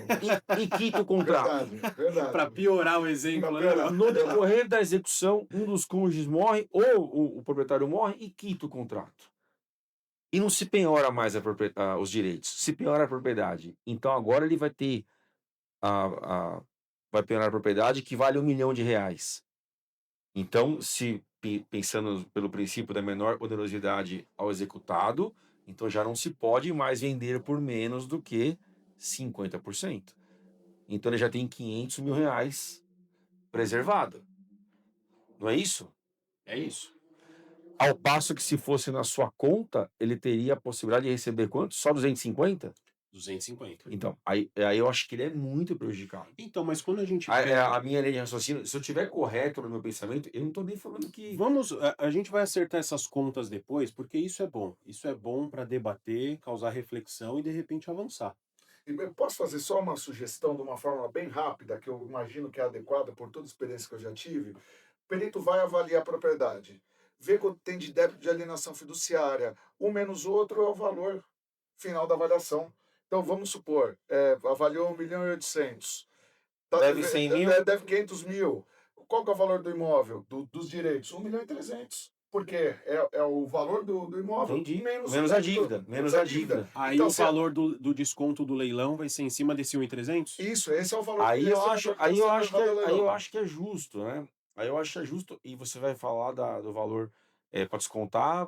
B: e quita o contrato.
C: Verdade, verdade.
A: Pra piorar o exemplo, né, meu?
B: No decorrer da execução, um dos cônjuges morre ou o proprietário morre e quita o contrato. E não se penhora mais os direitos, se penhora a propriedade. Então agora ele vai ter vai penhorar a propriedade que vale R$ 1 milhão. Então, se pensando pelo princípio da menor onerosidade ao executado, então já não se pode mais vender por menos do que 50%. Então ele já tem R$ 500 mil preservado. Não é isso?
A: É isso.
B: Ao passo que se fosse na sua conta, ele teria a possibilidade de receber quanto? Só 250?
A: 250.
B: Então, aí eu acho que ele é muito prejudicado.
A: Então, mas quando a gente
B: A,
A: pega.
B: a minha linha de raciocínio, se eu tiver correto no meu pensamento, eu não tô nem falando que.
A: Vamos, a gente vai acertar essas contas depois, porque isso é bom. Isso é bom para debater, causar reflexão e de repente avançar.
C: E eu posso fazer só uma sugestão de uma forma bem rápida, que eu imagino que é adequada por toda a experiência que eu já tive? O perito vai avaliar a propriedade, vê quanto tem de débito de alienação fiduciária, um menos o outro é o valor final da avaliação. Então vamos supor, avaliou 1.800.000,
B: Deve 100 mil?
C: deve 500 mil. Qual que é o valor do imóvel, dos direitos? 1.300.000. Porque é o valor do imóvel
B: Entendi.
C: menos o
B: Menos a
C: débito,
B: dívida. Menos a dívida.
A: Aí
C: Então,
A: o
C: se
A: valor do desconto do leilão vai ser em cima desse 1.300?
C: isso, esse é o valor
B: Aí
C: que
B: eu
C: esse
B: acho,
C: vendedor
B: aí eu
C: está
B: acho
C: sendo
B: que
C: levado ao
B: aí eu
C: leilão.
B: acho que é justo, né? Aí eu acho que é justo e você vai falar do valor para descontar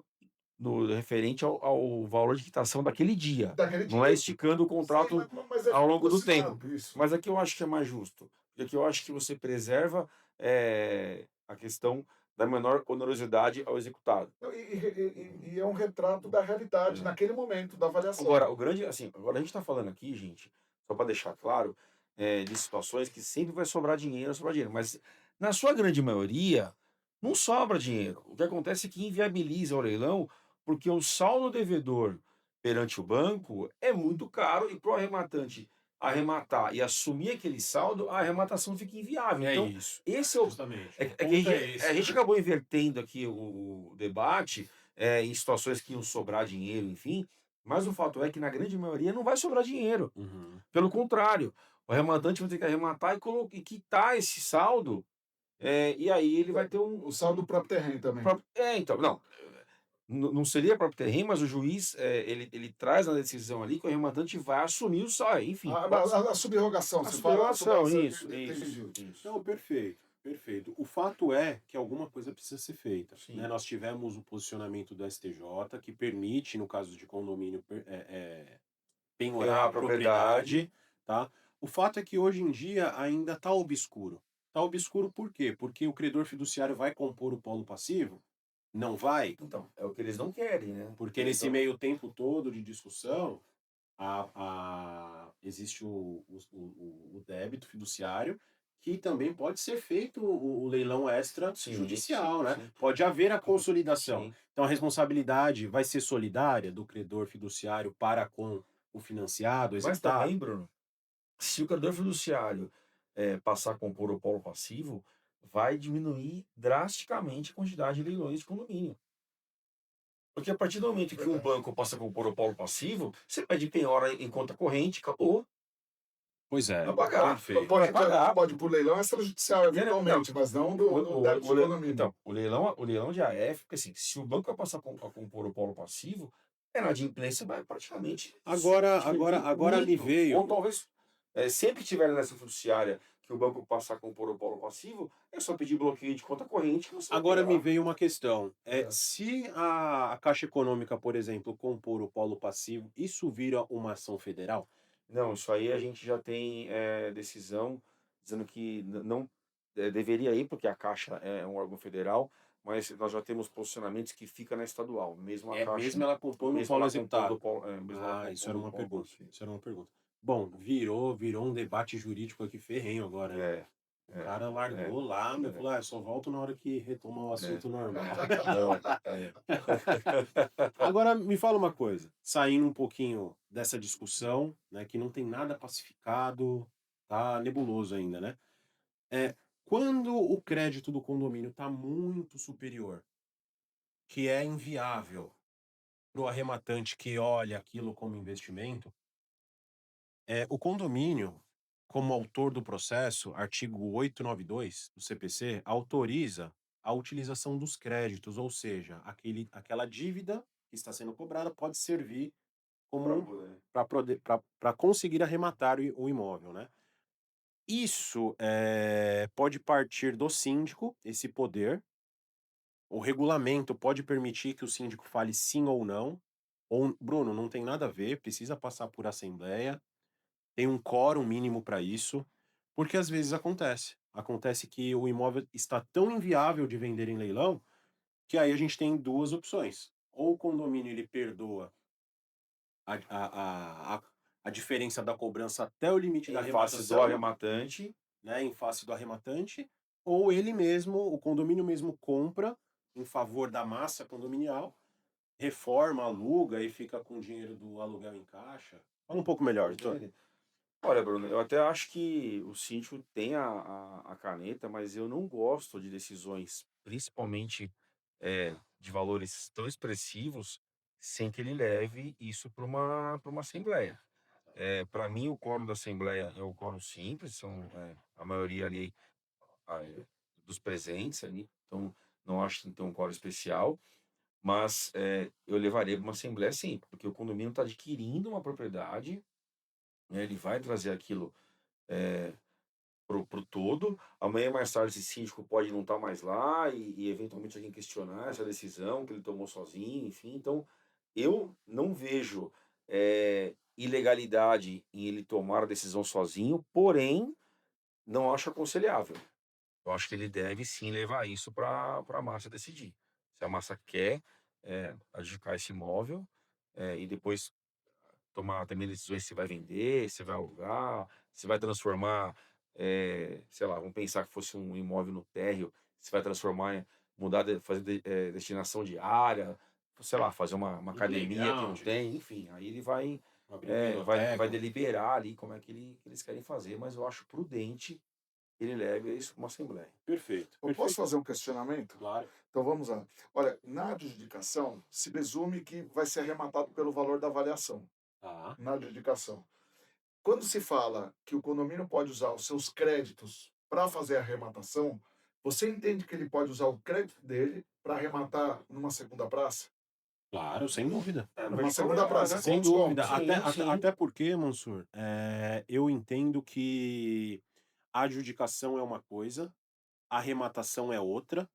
B: no referente ao valor de quitação daquele dia.
C: Daquele
B: Não é
C: dia.
B: esticando o
C: Sim,
B: contrato
C: mas é
B: ao longo do tempo.
C: aproximado isso.
B: Mas aqui eu acho que é mais justo. Porque aqui eu acho que você preserva a questão da menor onerosidade ao executado.
C: Não, e é um retrato da realidade
B: É.
C: naquele momento da avaliação.
B: Agora, agora a gente está falando aqui, gente, só para deixar claro, de situações que sempre vai sobrar dinheiro, mas na sua grande maioria, não sobra dinheiro. O que acontece é que inviabiliza o leilão, porque o saldo devedor perante o banco é muito caro e para o arrematante arrematar e assumir aquele saldo, a arrematação fica inviável.
A: É
B: Então,
A: isso,
B: esse é o.
A: justamente.
B: É,
A: O
B: é que
A: ponto é
B: a
A: esse.
B: gente acabou invertendo aqui o debate em situações que iam sobrar dinheiro, enfim, mas o fato é que, na grande maioria, não vai sobrar dinheiro.
A: Uhum.
B: Pelo contrário, o arrematante vai ter que arrematar e quitar esse saldo, e aí ele vai ter
C: O saldo do próprio terreno também.
B: Então, não. Não seria próprio terreno, mas o juiz ele traz na decisão ali que o arrematante vai assumir o saldo. Enfim,
C: A subrogação,
B: a
C: você fala?
B: subrogação, isso,
C: Entendi.
B: isso.
A: Não, perfeito, perfeito. O fato é que alguma coisa precisa ser feita, né?
B: Sim.
A: Nós tivemos o posicionamento do STJ que permite, no caso de condomínio, penhorar a propriedade, tá? O fato é que hoje em dia ainda está obscuro. Está obscuro por quê? Porque o credor fiduciário vai compor o polo passivo? Não vai?
B: Então, é o que eles não querem, né?
A: Porque nesse
B: Então,
A: meio tempo todo de discussão, existe o débito fiduciário, que também pode ser feito o leilão extrajudicial, né?
B: sim,
A: Pode haver a consolidação.
B: sim.
A: Então a responsabilidade vai ser solidária do credor fiduciário para com o financiado, o
B: Mas
A: executado?
B: também, Bruno, se o credor fiduciário passar a compor o polo passivo, vai diminuir drasticamente a quantidade de leilões de condomínio. Porque a partir do momento que um banco passa a compor o polo passivo, você pede penhora em conta corrente, acabou.
A: Pois é,
B: Vai pagar.
A: perfeito.
B: Vai pagar.
C: Pode ir por leilão extrajudicial,
B: Não,
C: eventualmente, mas não do débito de condomínio.
B: Então, o leilão de AF, porque assim, se o banco vai passar a compor o polo passivo, a inadimplência vai praticamente
A: Agora me
B: muito.
A: veio.
B: Ou talvez, sempre que tiver nessa fiduciária que o banco passar a compor o polo passivo, é só pedir bloqueio de conta corrente que você vai
A: Agora me
B: penhorar.
A: veio uma questão.
C: É.
A: Se a Caixa Econômica, por exemplo, compor o polo passivo, isso vira uma ação federal?
B: Não, isso aí a gente já tem decisão dizendo que não deveria ir, porque a Caixa é um órgão federal, mas nós já temos posicionamentos que fica na estadual, mesmo a Caixa,
A: Mesmo ela compondo o
B: mesmo
A: polo
B: ela compondo
A: executado?
B: o polo, mesmo ela
A: Isso era
B: compondo o
A: uma
B: polo
A: pergunta.
B: passivo.
A: Isso era uma pergunta. Bom, virou um debate jurídico aqui ferrenho agora, hein?
B: É,
A: O cara
B: é,
A: largou lá, meu,
B: é,
A: falou, eu só volto na hora que retomar o assunto normal.
B: não, é.
A: Agora me fala uma coisa, saindo um pouquinho dessa discussão, né, que não tem nada pacificado, tá nebuloso ainda, né? Quando o crédito do condomínio está muito superior, que é inviável para o arrematante que olha aquilo como investimento, o condomínio, como autor do processo, artigo 892 do CPC, autoriza a utilização dos créditos, ou seja, aquela dívida que está sendo cobrada pode servir como para conseguir arrematar o imóvel, né? Isso pode partir do síndico, esse poder. O regulamento pode permitir que o síndico fale sim ou não. Ou, Bruno, não tem nada a ver, precisa passar por assembleia, tem um quórum mínimo para isso, porque às vezes acontece. Acontece que o imóvel está tão inviável de vender em leilão que aí a gente tem duas opções. Ou o condomínio ele perdoa a, a, a, a diferença da cobrança até o limite da
B: Em face do
A: arrematação,
B: arrematante.
A: né, em face do arrematante, ou ele mesmo, o condomínio mesmo compra em favor da massa condominial, reforma, aluga e fica com o dinheiro do aluguel em caixa. Fala um pouco melhor, Vitor.
B: Olha, Bruno, eu até acho que o síndico tem a caneta, mas eu não gosto de decisões, principalmente de valores tão expressivos, sem que ele leve isso para uma assembleia. Para mim, o quórum da assembleia é o quórum simples, são a maioria ali dos presentes ali, então não acho que tem que ter um quórum especial, mas eu levaria para uma assembleia sim, porque o condomínio está adquirindo uma propriedade, né, ele vai trazer aquilo pro todo. Amanhã mais tarde esse síndico pode não estar mais lá e eventualmente alguém questionar essa decisão que ele tomou sozinho, enfim. Então, eu não vejo ilegalidade em ele tomar a decisão sozinho, porém, não acho aconselhável. Eu acho que ele deve sim levar isso para a massa decidir. Se a massa quer adjudicar esse imóvel e depois tomar também decisões se vai vender, se vai alugar, se vai transformar, sei lá, vamos pensar que fosse um imóvel no térreo, se vai transformar, mudar, fazer destinação de área, sei lá, fazer uma academia que não
A: Playground,
B: tem, enfim, aí ele vai,
A: uma
B: vai
A: brinquedoteca.
B: deliberar ali como é que eles querem fazer, mas eu acho prudente que ele leve isso para uma assembleia.
A: Perfeito,
C: Eu posso
A: perfeito.
C: fazer um questionamento?
A: Claro.
C: Então vamos lá. Olha, na adjudicação, se presume que vai ser arrematado pelo valor da avaliação,
A: Tá.
C: na adjudicação. Quando se fala que o condomínio pode usar os seus créditos para fazer a arrematação, você entende que ele pode usar o crédito dele para arrematar numa segunda praça?
A: Claro, sem dúvida.
B: Não
C: Numa
B: vejo
C: segunda
B: problema,
C: praça
B: né?
C: com
A: Sem dúvida.
C: desconto.
A: Até,
B: Sim,
A: até,
B: sim.
A: até porque, Mansur, eu entendo que a adjudicação é uma coisa, a arrematação é outra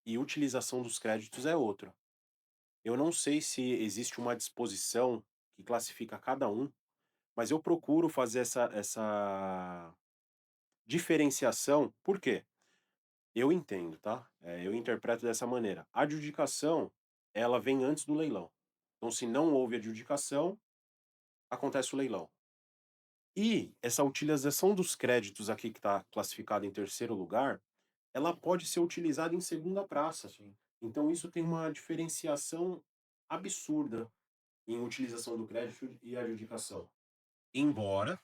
A: e utilização dos créditos é outra. Eu não sei se existe uma disposição que classifica cada um, mas eu procuro fazer essa diferenciação. Por quê? Eu entendo, tá? Eu interpreto dessa maneira. A adjudicação, ela vem antes do leilão. Então, se não houve adjudicação, acontece o leilão. E essa utilização dos créditos aqui que está classificado em terceiro lugar, ela pode ser utilizada em segunda praça.
B: Sim.
A: Então isso tem uma diferenciação absurda em utilização do crédito e adjudicação. Embora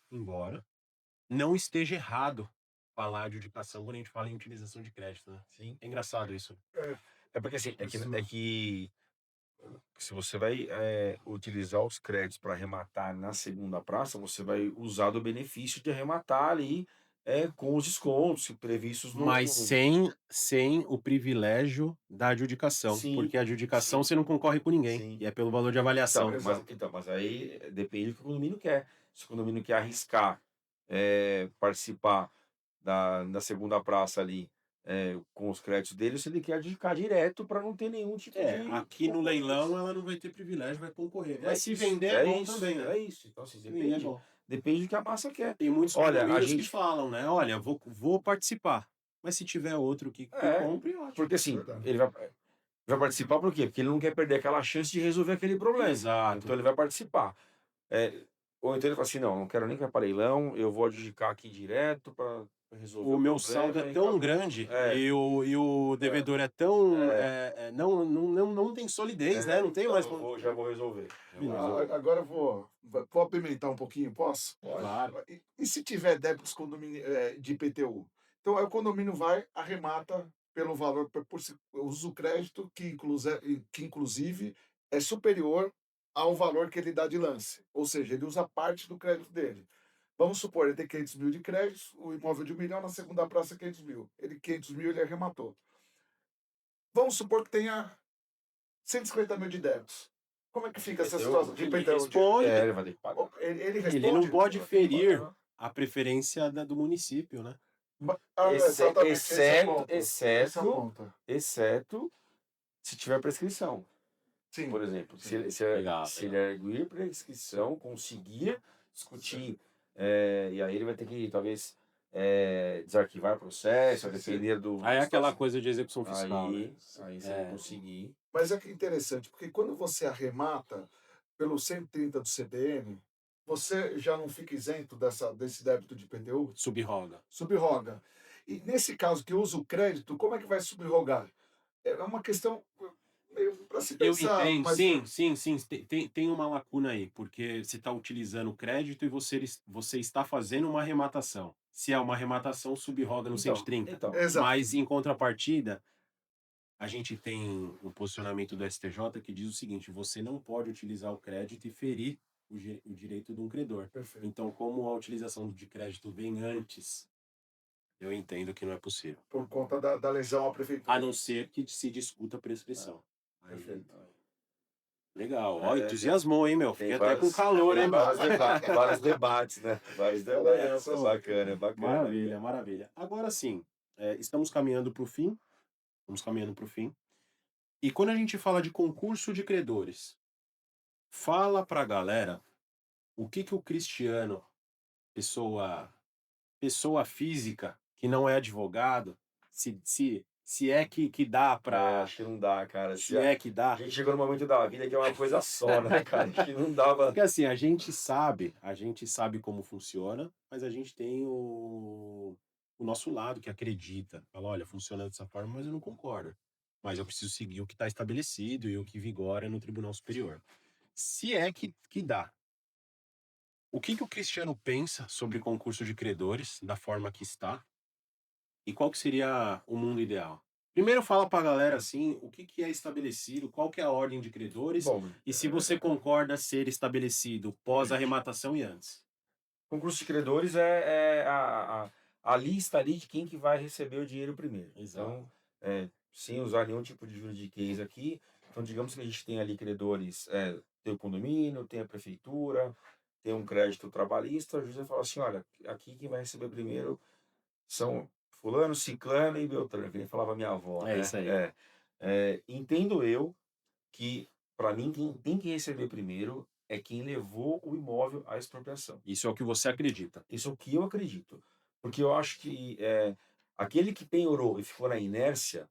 A: não esteja errado falar adjudicação quando a gente fala em utilização de crédito, né?
B: Sim.
A: É engraçado isso.
B: É porque assim,
C: Isso.
B: é que se você vai utilizar os créditos para arrematar na segunda praça, você vai usar do benefício de arrematar ali com os descontos previstos
A: Mas sem o privilégio da adjudicação,
B: Sim,
A: porque a adjudicação
B: sim,
A: você não concorre com ninguém,
B: sim.
A: e é pelo valor de
B: Então,
A: avaliação.
B: mas,
C: Exato.
B: então, mas aí depende do que o condomínio quer. Se o condomínio quer arriscar participar da segunda praça ali com os créditos dele, se ele quer adjudicar direto para não ter nenhum tipo de
A: Aqui no leilão
B: compromisso.
A: ela não vai ter privilégio, vai concorrer.
B: É
A: Mas se
B: isso,
A: vender é
B: é
A: bom
B: isso,
A: também, né?
B: é isso. Então, assim,
A: Se vender é
B: depende,
A: bom.
B: depende do que a massa quer.
A: Tem muitos
B: Olha, a
A: condomínios que
B: gente.
A: falam, né? Olha, vou participar. Mas se tiver outro que
B: É,
A: compre, ótimo.
B: porque assim,
C: Verdade.
B: ele vai participar por quê? Porque ele não quer perder aquela chance de resolver aquele problema.
A: Exato.
B: Então ele vai participar. Ou então ele fala assim, não não quero nem para leilão, eu vou adjudicar aqui direto para resolver
A: O
B: o
A: meu saldo é
B: problema e
A: tão
B: acabou.
A: grande e o
B: É,
A: devedor é tão.
B: é,
A: Não tem solidez, né? Não tem
B: então
A: mais.
B: já vou resolver. Já vou
A: Final.
B: resolver.
C: Agora eu vou apimentar um pouquinho, posso?
B: Pode.
A: Claro.
C: E se tiver débitos de IPTU? Então, aí o condomínio vai, arremata pelo valor, usa o crédito, que inclusive é superior ao valor que ele dá de lance. Ou seja, ele usa parte do crédito dele. Vamos supor, ele tem 500 mil de crédito, o imóvel de 1 milhão, na segunda praça 500 mil. 500 mil ele arrematou. Vamos supor que tenha 150 mil de débitos. Como é que fica essa situação de
A: Ele
C: IPTU?
A: responde.
B: Ele vai ter que pagar.
C: Ele
A: Ele não
C: responde?
A: pode
B: Vai ter que
A: ferir
B: pagar.
A: a preferência do município, né?
C: Exatamente, esse é o
B: Exceto,
C: ponto. Esse é o ponto.
B: exceto se tiver prescrição. Por
C: Sim,
B: exemplo, se
C: sim.
B: ele, se,
A: Legal,
B: se ele
A: legal.
B: arguir prescrição, conseguir discutir, e aí ele vai ter que, talvez, desarquivar o processo, a
C: Sim.
B: depender
A: Aí
B: da
A: é aquela
B: situação.
A: coisa de execução fiscal, né?
B: Aí se ele
A: É.
B: conseguir.
C: Mas é que é interessante, porque quando você arremata pelo 130 do CDN, você já não fica isento desse débito de IPTU?
A: Subroga.
C: Subroga. E nesse caso que usa o crédito, como é que vai subrogar? É uma questão meio para se
A: Eu
C: pensar,
A: entendo,
C: mas
A: sim, sim, sim. Tem uma lacuna aí, porque você está utilizando o crédito e você está fazendo uma arrematação. Se é uma arrematação, subroga no
B: Então,
A: 130.
B: então,
C: exato,
A: Mas, em contrapartida, a gente tem o posicionamento do STJ que diz o seguinte: você não pode utilizar o crédito e ferir o direito de um credor.
C: perfeito.
A: Então, como a utilização de crédito vem antes, eu entendo que não é possível.
C: Por conta da lesão à
A: A
C: prefeitura.
A: não ser que se discuta a prescrição. Aí,
C: Perfeito.
A: legal. Ó,
B: é,
A: entusiasmou, hein, meu?
B: tem
A: Fiquei até com calor, hein?
B: vários debates, né? Vários debates. É
A: Pô,
B: bacana, é bacana.
A: maravilha, maravilha. Agora sim, estamos caminhando para o fim. Estamos caminhando para o fim. E quando a gente fala de concurso de credores, fala para a galera o que o Cristiano, pessoa, pessoa física, que não é advogado, se é que dá para.
B: Acho que não dá, cara.
A: Se é que
B: A
A: dá.
B: gente chegou no momento da vida que é uma coisa só, né, cara? Que não dava.
A: Porque assim, a gente sabe como funciona, mas a gente tem o nosso lado que acredita. Fala, olha, funciona dessa forma, mas eu não concordo. Mas eu preciso seguir o que está estabelecido e o que vigora no Tribunal Superior. Se é que dá. O que o Cristiano pensa sobre concurso de credores, da forma que está, e qual que seria o mundo ideal? Primeiro fala para a galera assim, o que é estabelecido, qual que é a ordem de credores,
B: Bom,
A: e se você concorda ser estabelecido pós-arrematação e antes.
B: concurso de credores é a lista ali de quem que vai receber o dinheiro primeiro.
A: Exato.
B: Então, sem usar nenhum tipo de juridiquês aqui, então digamos que a gente tem ali credores, tem o condomínio, tem a prefeitura, tem um crédito trabalhista, o juiz vai falar assim, olha, aqui quem vai receber primeiro são fulano, ciclano e beltrano, que nem falava minha avó,
A: É
B: né?
A: isso aí.
B: Entendo eu que, para mim, quem tem que receber primeiro é quem levou o imóvel à expropriação.
A: Isso é o que você acredita.
B: Isso é o que eu acredito. Porque eu acho que aquele que penhorou e ficou na inércia,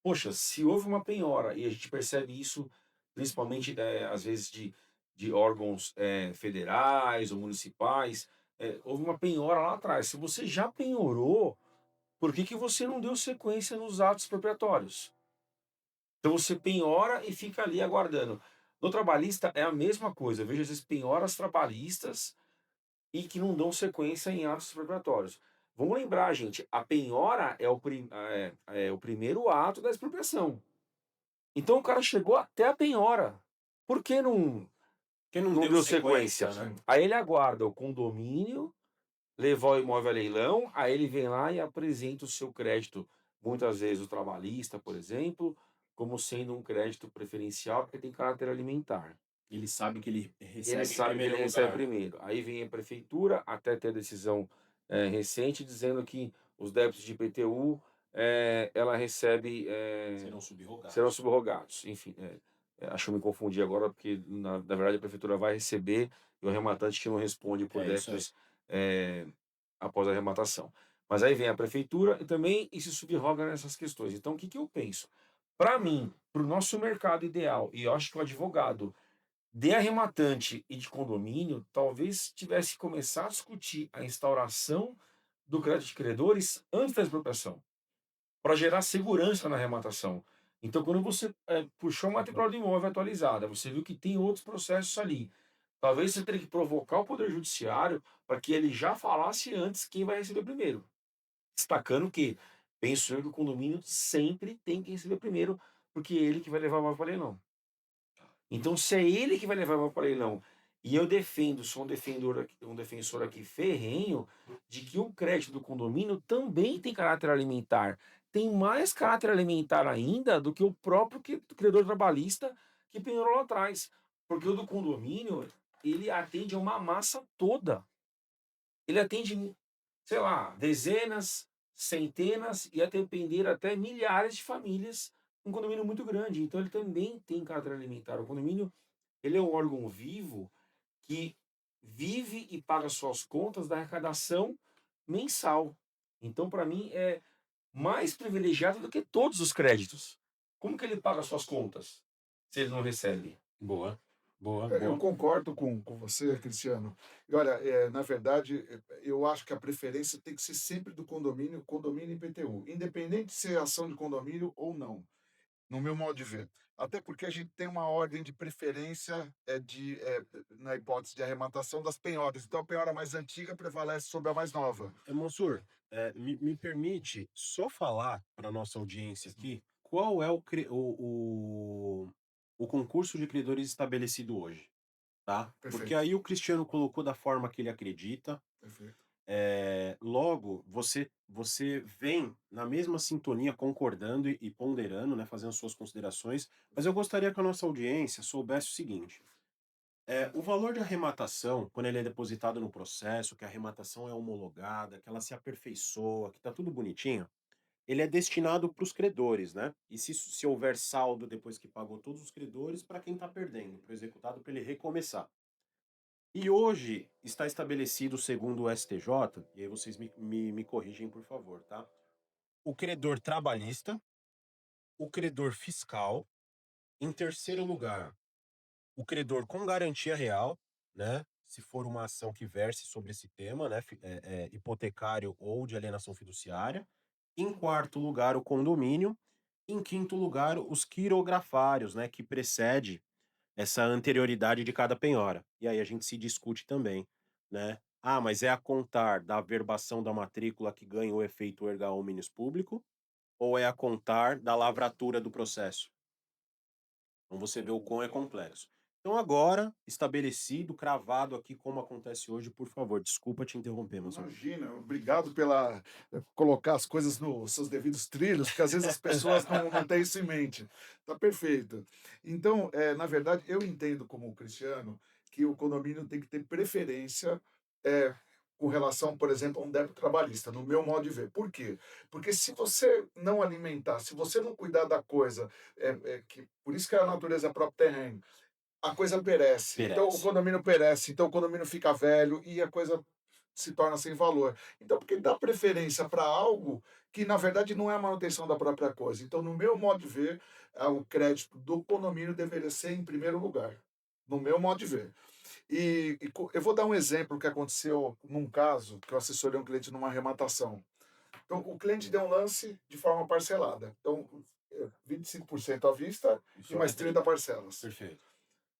B: poxa, se houve uma penhora, e a gente percebe isso principalmente, às vezes, de órgãos federais ou municipais, houve uma penhora lá atrás. Se você já penhorou, por que você não deu sequência nos atos expropriatórios? Então você penhora e fica ali aguardando. No trabalhista é a mesma coisa. Eu vejo às vezes penhoras trabalhistas e que não dão sequência em atos expropriatórios. Vamos lembrar, gente, a penhora é o primeiro ato da expropriação. Então o cara chegou até a penhora. Por que
A: Porque não
B: não
A: deu
B: deu
A: sequência,
B: sequência?
A: né?
B: Aí ele aguarda o condomínio levar o imóvel a leilão, aí ele vem lá e apresenta o seu crédito, muitas vezes o trabalhista, por exemplo, como sendo um crédito preferencial porque tem caráter alimentar.
A: Ele sabe que ele
B: Ele
A: recebe em
B: sabe que ele
A: primeiro
B: recebe
A: lugar.
B: primeiro. Aí vem a prefeitura, até ter a decisão recente, dizendo que os débitos de IPTU ela recebe,
A: Serão subrogados.
B: serão subrogados. Enfim, acho que eu me confundi agora, porque na verdade a prefeitura vai receber e o arrematante que não responde por
A: É isso aí.
B: débitos após a arrematação. Mas aí vem a prefeitura e também e se subroga nessas questões. Então, o que eu penso? Para mim, para o nosso mercado ideal, e eu acho que o advogado de arrematante e de condomínio talvez tivesse que começar a discutir a instauração do crédito de credores antes da expropriação, para gerar segurança na arrematação. Então, quando você puxou uma matrícula do imóvel atualizada, você viu que tem outros processos ali. Talvez você tenha que provocar o Poder Judiciário para que ele já falasse antes quem vai receber primeiro. Destacando que, penso eu que o condomínio sempre tem que receber primeiro, porque é ele que vai levar o imóvel para leilão. Então, se é ele que vai levar o imóvel para leilão, e eu sou um defensor aqui ferrenho, de que o crédito do condomínio também tem caráter alimentar. Tem mais caráter alimentar ainda do que o próprio credor trabalhista que penhorou lá atrás. Porque o do condomínio, ele atende a uma massa toda. Ele atende, sei lá, dezenas, centenas e a depender até milhares de famílias, um condomínio muito grande. Então ele também tem caráter alimentar. O condomínio, ele é um órgão vivo que vive e paga suas contas da arrecadação mensal. Então, para mim, é mais privilegiado do que todos os créditos. Como que ele paga suas contas se ele não recebe?
A: Boa. Boa,
C: Eu
A: boa.
C: concordo com você, Cristiano. E olha, na verdade, eu acho que a preferência tem que ser sempre do condomínio, condomínio e IPTU, independente de ser ação de condomínio ou não, no meu modo de ver. Até porque a gente tem uma ordem de preferência na hipótese de arrematação das penhoras. Então, a penhora mais antiga prevalece sobre a mais nova.
A: Mansur, me permite só falar para nossa audiência aqui qual é o concurso de credores estabelecido hoje, tá? Porque
C: Perfeito,
A: aí o Cristiano colocou da forma que ele acredita.
C: perfeito.
A: Logo, você vem na mesma sintonia, concordando e ponderando, né, fazendo suas considerações, mas eu gostaria que a nossa audiência soubesse o seguinte: o valor de arrematação, quando ele é depositado no processo, que a arrematação é homologada, que ela se aperfeiçoa, que tá tudo bonitinho, ele é destinado para os credores, né? E se houver saldo depois que pagou todos os credores, para quem está perdendo, para o executado, para ele recomeçar. E hoje está estabelecido, segundo o STJ, e aí vocês me corrigem, por favor, tá? O credor trabalhista, o credor fiscal, em terceiro lugar, o credor com garantia real, né? Se for uma ação que verse sobre esse tema, né? Hipotecário ou de alienação fiduciária. Em quarto lugar, o condomínio. Em quinto lugar, os quirografários, né? Que precede essa anterioridade de cada penhora. E aí a gente se discute também, né? Ah, mas é a contar da averbação da matrícula que ganha o efeito erga omnes público ou é a contar da lavratura do processo? Então você vê o quão é complexo. Então agora, estabelecido, cravado aqui como acontece hoje, por favor, desculpa te interromper, Mansur.
C: Imagina, obrigado pela colocar as coisas nos seus devidos trilhos, porque às vezes as pessoas não têm isso em mente. Tá perfeito. Então, na verdade, eu entendo como cristiano que o condomínio tem que ter preferência eh, com relação, por exemplo, a um débito trabalhista, no meu modo de ver. Por quê? Porque se você não alimentar, se você não cuidar da coisa, por isso que é a natureza própria terreno, a coisa perece. Então o
A: Perece.
C: condomínio perece, então o condomínio fica velho e a coisa se torna sem valor. Então, por que dá preferência para algo que, na verdade, não é a manutenção da própria coisa? Então, no meu modo de ver, o crédito do condomínio deveria ser em primeiro lugar. No meu modo de ver. Eu vou dar um exemplo que aconteceu num caso que eu assessorei um cliente numa arrematação. Então, o cliente deu um lance de forma parcelada. Então, 25% à vista e
B: Isso
C: mais
B: é.
C: 30 parcelas.
A: Perfeito.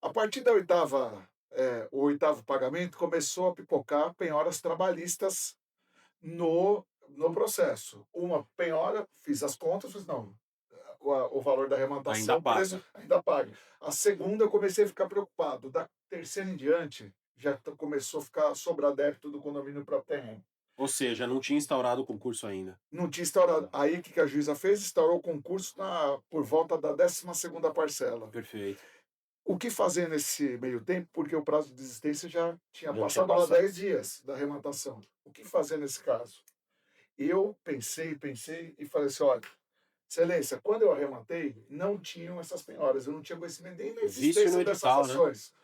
C: A partir o oitavo pagamento, começou a pipocar penhoras trabalhistas no processo. Uma penhora, fiz as contas, fiz, não, o valor da
A: Ainda
C: arrematação,
A: paga.
C: preço ainda paga. A segunda, eu comecei a ficar preocupado. Da terceira em diante, começou a ficar sobrar débito do condomínio para terreno.
A: Ou seja, não tinha instaurado o concurso ainda.
C: Não tinha instaurado. Aí, o que que a juíza fez? Instaurou o concurso por volta da 12ª parcela.
A: Perfeito.
C: O que fazer nesse meio tempo? Porque o prazo de desistência já tinha
B: Já tinha
C: passado há
B: passado.
C: 10 dias da arrematação. O que fazer nesse caso? Eu pensei e falei assim: olha, excelência, quando eu arrematei, não tinham essas penhoras, eu não tinha conhecimento nem da
A: Vício no
C: existência dessas
A: edital, né?
C: ações.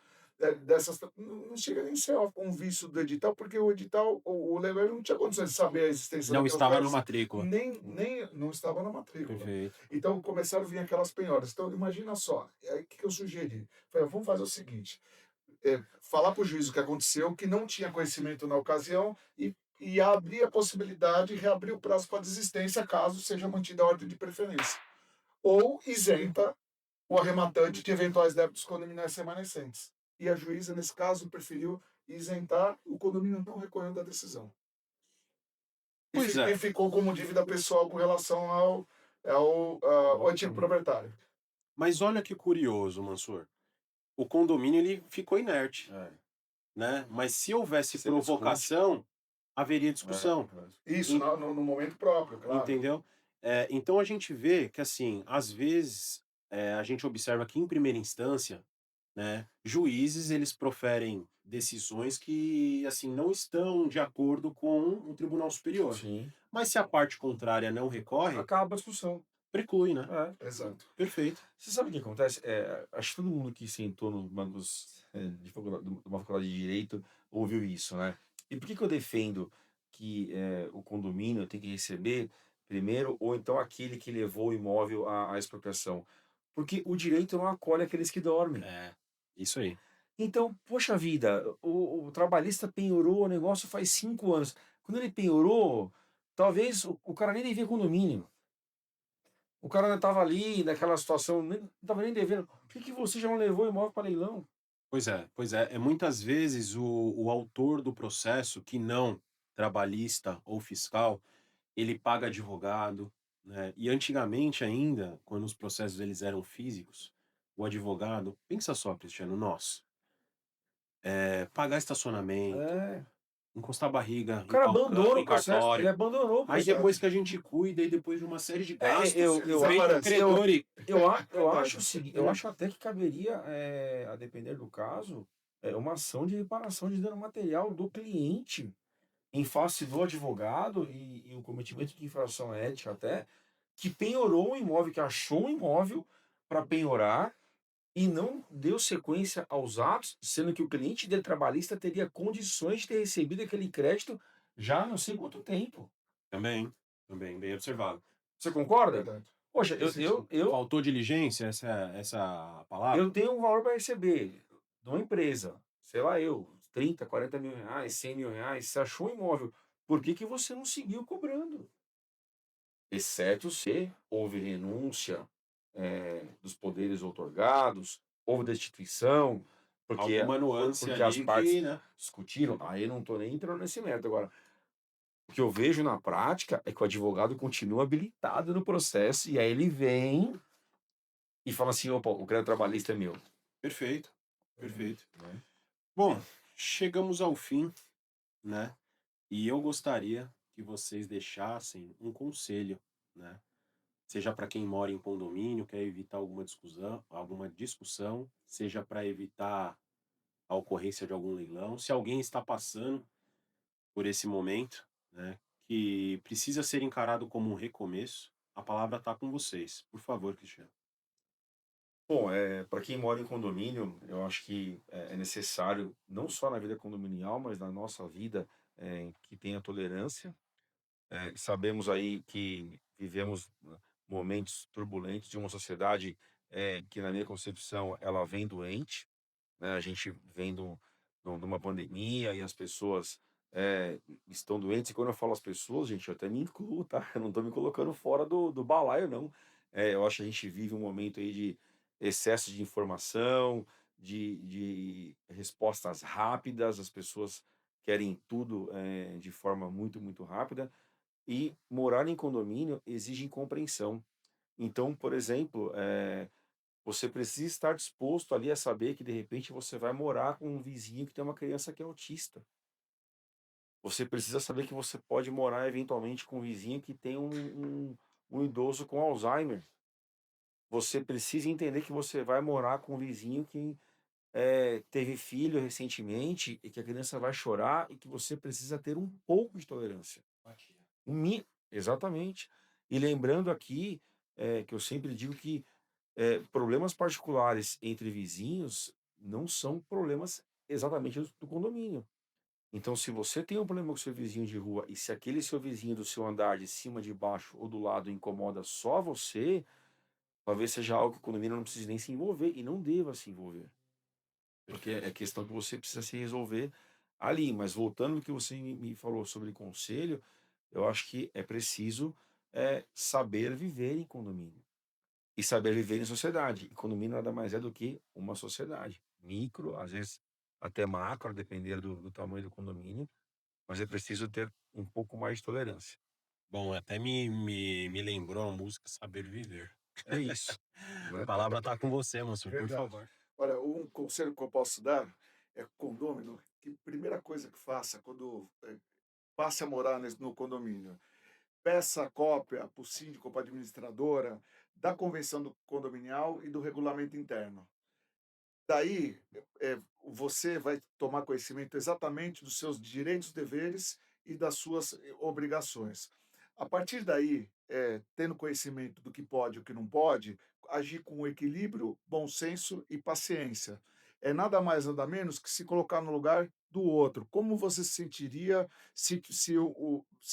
C: Não chega nem a ser um vício do edital, porque o edital, o legal não tinha condições de saber a existência
A: Não
C: daquelas
A: estava na
C: penhoras,
A: matrícula.
C: nem não estava na matrícula.
A: Perfeito.
C: Então começaram a vir aquelas penhoras. Então, imagina só, aí o que eu sugeri? Falei, vamos fazer o seguinte: falar para o juiz o que aconteceu, que não tinha conhecimento na ocasião, e abrir a possibilidade, reabrir o prazo para desistência, caso seja mantida a ordem de preferência. Ou isenta o arrematante de eventuais débitos condominiais remanescentes. E a juíza, nesse caso, preferiu isentar, o condomínio não recorreu da decisão.
A: Pois
C: E
A: é.
C: ficou como dívida pessoal com relação ao antigo proprietário.
A: Mas olha que curioso, Mansur. O condomínio ele ficou inerte,
B: É.
A: né? Mas se houvesse
B: Você me discute.
A: provocação, haveria discussão.
C: Isso,
A: En-
C: no momento próprio, claro.
A: Entendeu? Então a gente vê que, assim, às vezes a gente observa que, em primeira instância, né, juízes eles proferem decisões que, assim, não estão de acordo com o Tribunal Superior.
B: Sim.
A: Mas se a parte contrária não recorre,
B: Acaba a discussão.
A: preclui, né?
B: É.
C: Exato.
A: Perfeito.
B: Você sabe o que acontece? Acho que todo mundo que sentou nos bancos de uma faculdade de Direito ouviu isso, né? E por que eu defendo que o condomínio tem que receber primeiro, ou então aquele que levou o imóvel à expropriação? Porque o direito não acolhe aqueles que dormem.
A: É. Isso aí.
B: Então, poxa vida, o trabalhista penhorou o negócio faz 5 anos. Quando ele penhorou, talvez o cara nem devia condomínio. O cara estava ali naquela situação, nem não estava nem devendo. Por que que você já não levou o imóvel para leilão?
A: Pois é, é muitas vezes o autor do processo que não trabalhista ou fiscal, ele paga advogado, né, e antigamente ainda, quando os processos eles eram físicos, o advogado pensa só Cristiano, nós, pagar estacionamento,
B: É.
A: encostar a barriga
B: O
A: em
B: cara
A: balcão,
B: abandona o
A: em
B: processo, ele
A: cartório,
B: abandonou o
A: aí
B: processo.
A: depois que a gente cuida e depois de uma série de
B: É,
A: gastos, vem o
C: Desapareceu.
A: credor e
B: eu acho o
C: Verdade.
B: segui eu acho até que caberia, a depender do caso, uma ação de reparação de dano material do cliente, em face do advogado e o cometimento de infração ética até, que penhorou um imóvel, que achou um imóvel para penhorar e não deu sequência aos atos, sendo que o cliente dele trabalhista teria condições de ter recebido aquele crédito já há não sei quanto tempo.
A: também, também, bem observado.
B: Você concorda?
C: Verdade.
B: Poxa,
C: Faz sentido.
B: eu
A: Faltou diligência, essa a palavra?
B: eu tenho um valor para receber de uma empresa, sei lá eu, 30, 40 mil reais, 100 mil reais, você achou um imóvel, por que que você não seguiu cobrando? Exceto se houve renúncia, dos poderes outorgados, houve destituição, porque
A: Alguma nuance
B: porque as
A: ali
B: partes
A: que, né,
B: discutiram, aí não estou nem entrando nesse mérito. Agora, o que eu vejo na prática é que o advogado continua habilitado no processo, e aí ele vem e fala assim: "Opa, o crédito trabalhista é meu",
A: perfeito, perfeito.
B: né.
A: Bom, chegamos ao fim, né, e eu gostaria que vocês deixassem um conselho, né, seja para quem mora em condomínio, quer evitar alguma discussão, seja para evitar a ocorrência de algum leilão, se alguém está passando por esse momento, né, que precisa ser encarado como um recomeço, a palavra está com vocês. Por favor, Cristiano.
B: Bom, para quem mora em condomínio, eu acho que é necessário, não só na vida condominial, mas na nossa vida, que tenha tolerância. Sabemos aí que vivemos momentos turbulentos de uma sociedade, que na minha concepção ela vem doente, né? A gente vem de uma pandemia e as pessoas estão doentes. E quando eu falo as pessoas, gente, eu até me incluo, tá? Eu não estou me colocando fora do balaio, não. Eu acho que a gente vive um momento aí de excesso de informação, de respostas rápidas, as pessoas querem tudo de forma muito, muito rápida. E morar em condomínio exige compreensão. Então, por exemplo, você precisa estar disposto ali a saber que de repente você vai morar com um vizinho que tem uma criança que é autista. Você precisa saber que você pode morar eventualmente com um vizinho que tem um idoso com Alzheimer. Você precisa entender que você vai morar com um vizinho que teve filho recentemente e que a criança vai chorar e que você precisa ter um pouco de tolerância. Exatamente. E lembrando aqui, que eu sempre digo que, problemas particulares entre vizinhos não são problemas exatamente do condomínio. Então, se você tem um problema com seu vizinho de rua e se aquele seu vizinho do seu andar de cima, de baixo ou do lado incomoda só você, talvez seja algo que o condomínio não precise nem se envolver e não deva se envolver, porque é
A: Perfeito.
B: questão que você precisa se resolver ali. Mas voltando ao que você me falou sobre conselho, eu acho que é preciso, saber viver em condomínio e saber viver em sociedade. E condomínio nada mais é do que uma sociedade. Micro, às vezes até macro, a depender do tamanho do condomínio, mas é preciso ter um pouco mais de tolerância.
A: Bom, até me lembrou a música Saber Viver.
B: É isso,
A: A
B: né.
A: palavra está com você, Mansur, por
C: Verdade.
A: favor.
C: Olha, um conselho que eu posso dar é condômino, que primeira coisa que faça quando passe a morar no condomínio, peça cópia para o síndico, para a administradora, da convenção do condominial e do regulamento interno. Daí, você vai tomar conhecimento exatamente dos seus direitos, deveres e das suas obrigações. A partir daí, tendo conhecimento do que pode e o que não pode, agir com equilíbrio, bom senso e paciência. É nada mais, nada menos que se colocar no lugar do outro. Como você se sentiria se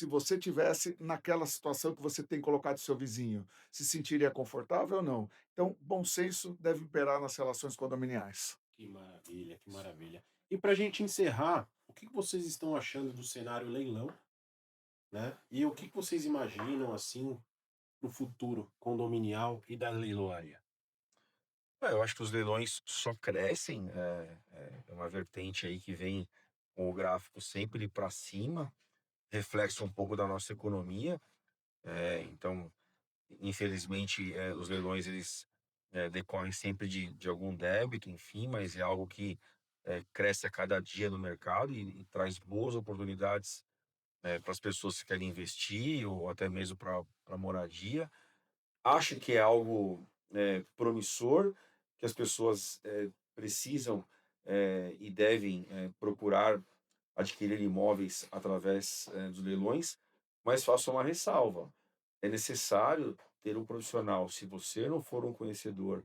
C: você tivesse naquela situação que você tem colocado seu vizinho? Se sentiria confortável ou não? Então, bom senso deve imperar nas relações condominiais.
A: Que maravilha, que maravilha. E para a gente encerrar, o que que vocês estão achando do cenário leilão, né? E o que que vocês imaginam assim no futuro condominial e da leiloaria?
B: Eu acho que os leilões só crescem, é uma vertente aí que vem com o gráfico sempre para cima, reflexo um pouco da nossa economia. Então, infelizmente, os leilões eles decorrem sempre de algum débito, enfim, mas é algo que cresce a cada dia no mercado e traz boas oportunidades para as pessoas que querem investir ou até mesmo para moradia. Acho que é algo promissor, que as pessoas precisam e devem procurar adquirir imóveis através dos leilões, mas faço uma ressalva. É necessário ter um profissional, se você não for um conhecedor